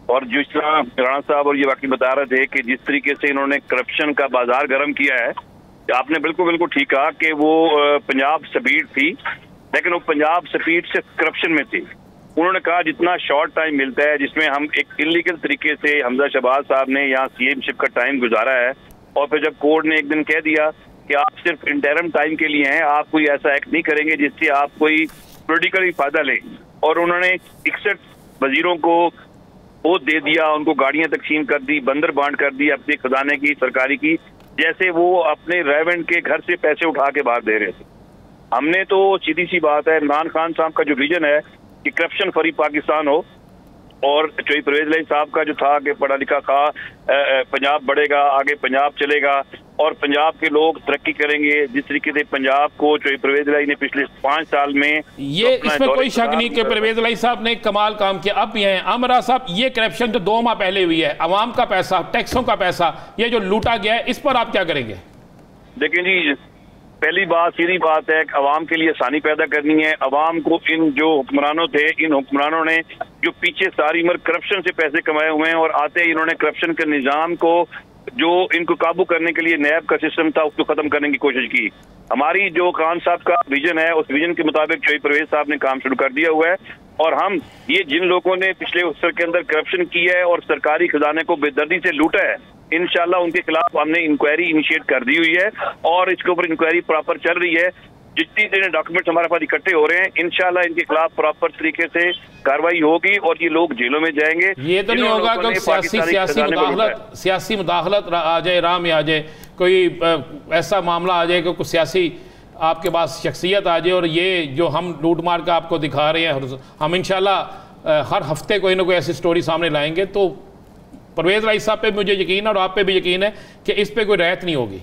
[SPEAKER 5] और जिस तरह राणा साहब और ये वाकई बता रहे थे कि जिस तरीके से इन्होंने करप्शन का बाजार गर्म किया है, आपने बिल्कुल ठीक कहा कि वो पंजाब स्पीड थी, लेकिन वो पंजाब स्पीड से करप्शन में थी। उन्होंने कहा जितना शॉर्ट टाइम मिलता है, जिसमें हम एक इलीगल तरीके से हमजा शहबाज साहब ने यहाँ CMशिप का टाइम गुजारा है, और फिर जब कोर्ट ने एक दिन कह दिया कि आप सिर्फ इंटरम टाइम के लिए हैं, आप कोई ऐसा एक्ट नहीं करेंगे जिससे आप कोई पॉलिटिकली फायदा लें, और उन्होंने 61 वजीरों को वो दे दिया, उनको गाड़ियां तकसीम कर दी, बंदर बांट कर दी अपने खजाने की, सरकारी की, जैसे वो अपने रेवेंट के घर से पैसे उठा के बाहर दे रहे थे। हमने तो सीधी सी बात है, इमरान खान साहब का जो विजन है कि करप्शन फ्री पाकिस्तान हो, और चौधरी परवेज लाई साहब का जो था कि पढ़ा लिखा था, पंजाब बढ़ेगा, आगे पंजाब चलेगा और पंजाब के लोग तरक्की करेंगे, जिस तरीके से पंजाब को चौधरी परवेज लाई ने पिछले 5 साल में,
[SPEAKER 2] ये इसमें कोई शक नहीं कि परवेज लाई साहब ने कमाल काम किया। अब ये आमिर साहब, ये करप्शन जो 2 माह पहले हुई है, अवाम का पैसा, टैक्सों का पैसा, ये जो लूटा गया है, इस पर आप क्या करेंगे?
[SPEAKER 5] देखें जी, पहली बात सीधी बात है, अवाम के लिए आसानी पैदा करनी है। अवाम को इन जो हुक्मरानों थे, इन हुक्मरानों ने जो पीछे सारी उम्र करप्शन से पैसे कमाए हुए हैं और आते ही इन्होंने करप्शन के निजाम को जो इनको काबू करने के लिए नैब का सिस्टम था उसको खत्म करने की कोशिश की। हमारी जो खान साहब का विजन है उस विजन के मुताबिक जो परवेज साहब ने काम शुरू कर दिया हुआ है और हम ये जिन लोगों ने पिछले उत्सव के अंदर करप्शन किया है और सरकारी खजाने को बेदर्दी से लूटा है, इंशाल्लाह उनके खिलाफ हमने इंक्वायरी इनिशिएट कर दी हुई है और इसके ऊपर इंक्वायरी प्रॉपर चल रही है। जितनी देर डॉक्यूमेंट्स हमारे पास इकट्ठे हो रहे हैं, इंशाल्लाह इनके खिलाफ प्रॉपर तरीके से कार्रवाई होगी और ये लोग जेलों में जाएंगे।
[SPEAKER 2] ये तो नहीं होगा कि सियासी मुदाखलत आ जाए, राम में आ जाए, कोई ऐसा मामला आ जाए कि कुछ सियासी आपके पास शख्सियत आ जाए और ये जो हम लूट मार का आपको दिखा रहे हैं, हम इंशाल्लाह हर हफ्ते कोई ना कोई ऐसी स्टोरी सामने लाएंगे। तो परवेज राइस साहब पे मुझे यकीन है और आप पे भी यकीन है कि इस पे कोई रहत नहीं होगी।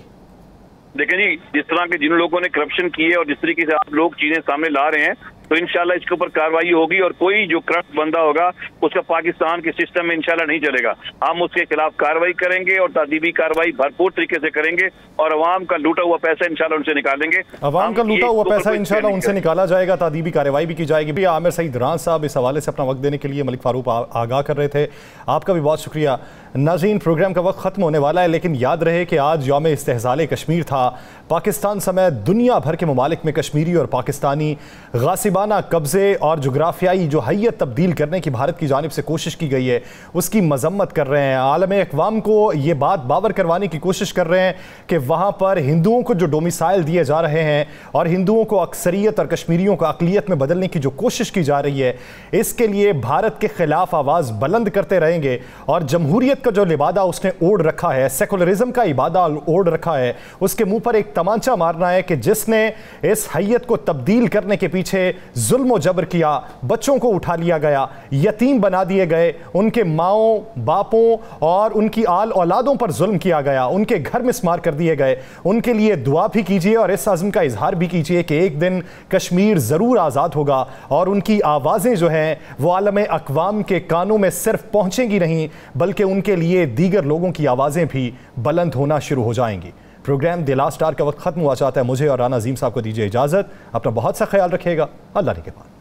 [SPEAKER 5] देखिए जी, जिस तरह के जिन लोगों ने करप्शन की है और जिस तरीके से आप लोग चीजें सामने ला रहे हैं, तो इंशाल्लाह इसके ऊपर कार्रवाई होगी और कोई जो करप्ट बंदा होगा उसका पाकिस्तान के सिस्टम में इंशाल्लाह नहीं चलेगा। हम उसके खिलाफ कार्रवाई करेंगे और तादीबी कार्रवाई भरपूर तरीके से करेंगे और अवाम का लूटा हुआ पैसा इंशाल्लाह उनसे निकालेंगे।
[SPEAKER 1] अवाम का लूटा हुआ पैसा इंशाल्लाह उनसे निकाला जाएगा, तादीबी कार्रवाई भी की जाएगी। आमिर सईद राना साहब इस हवाले से अपना वक्त देने के लिए मलिक फारूक आगाह कर रहे थे, आपका भी बहुत शुक्रिया। नाज़रीन, प्रोग्राम का वक्त ख़त्म होने वाला है, लेकिन याद रहे कि आज यौम इस्तेहज़ाल कश्मीर था। पाकिस्तान समेत दुनिया भर के ममालिक में कश्मीरी और पाकिस्तानी गासिबाना कब्ज़े और जोग्राफियाई जो हैयत तब्दील करने की भारत की जानिब से कोशिश की गई है उसकी मजम्मत कर रहे हैं। आलम अक़वाम को ये बात बावर करवाने की कोशिश कर रहे हैं कि वहाँ पर हिंदुओं को जो डोमिसाइल दिए जा रहे हैं और हिंदुओं को अक्सरियत और कश्मीरियों को अक़लियत में बदलने की जो कोशिश की जा रही है, इसके लिए भारत के खिलाफ आवाज़ बुलंद करते रहेंगे। और जमहूरियत का जो लिबादा उसने ओढ़ रखा है, सेकुलरिज्म का इबादा ओढ़ रखा है, उसके मुंह पर एक तमांचा मारना है कि जिसने इस हैयत को तब्दील करने के पीछे जुल्म और जबर किया, बच्चों को उठा लिया गया, यतीम बना दिए गए, उनके माओं बापों और उनकी आल औलादों पर जुल्म किया गया, उनके घर मिस्मार कर दिए गए, उनके लिए दुआ भी कीजिए और इस अज़्म का इजहार भी कीजिए कि एक दिन कश्मीर ज़रूर आज़ाद होगा और उनकी आवाज़ें जो हैं वो आलम अक़वाम के कानों में सिर्फ पहुँचेंगी नहीं बल्कि उनके लिए दीगर लोगों की आवाज़ें भी बुलंद होना शुरू हो जाएंगी। प्रोग्राम द लास्ट स्टार का वक्त खत्म हुआ चाहता है। मुझे और राना अज़ीम साहब को दीजिए इजाज़त। अपना बहुत सा ख्याल रखिएगा। अल्लाह के पास।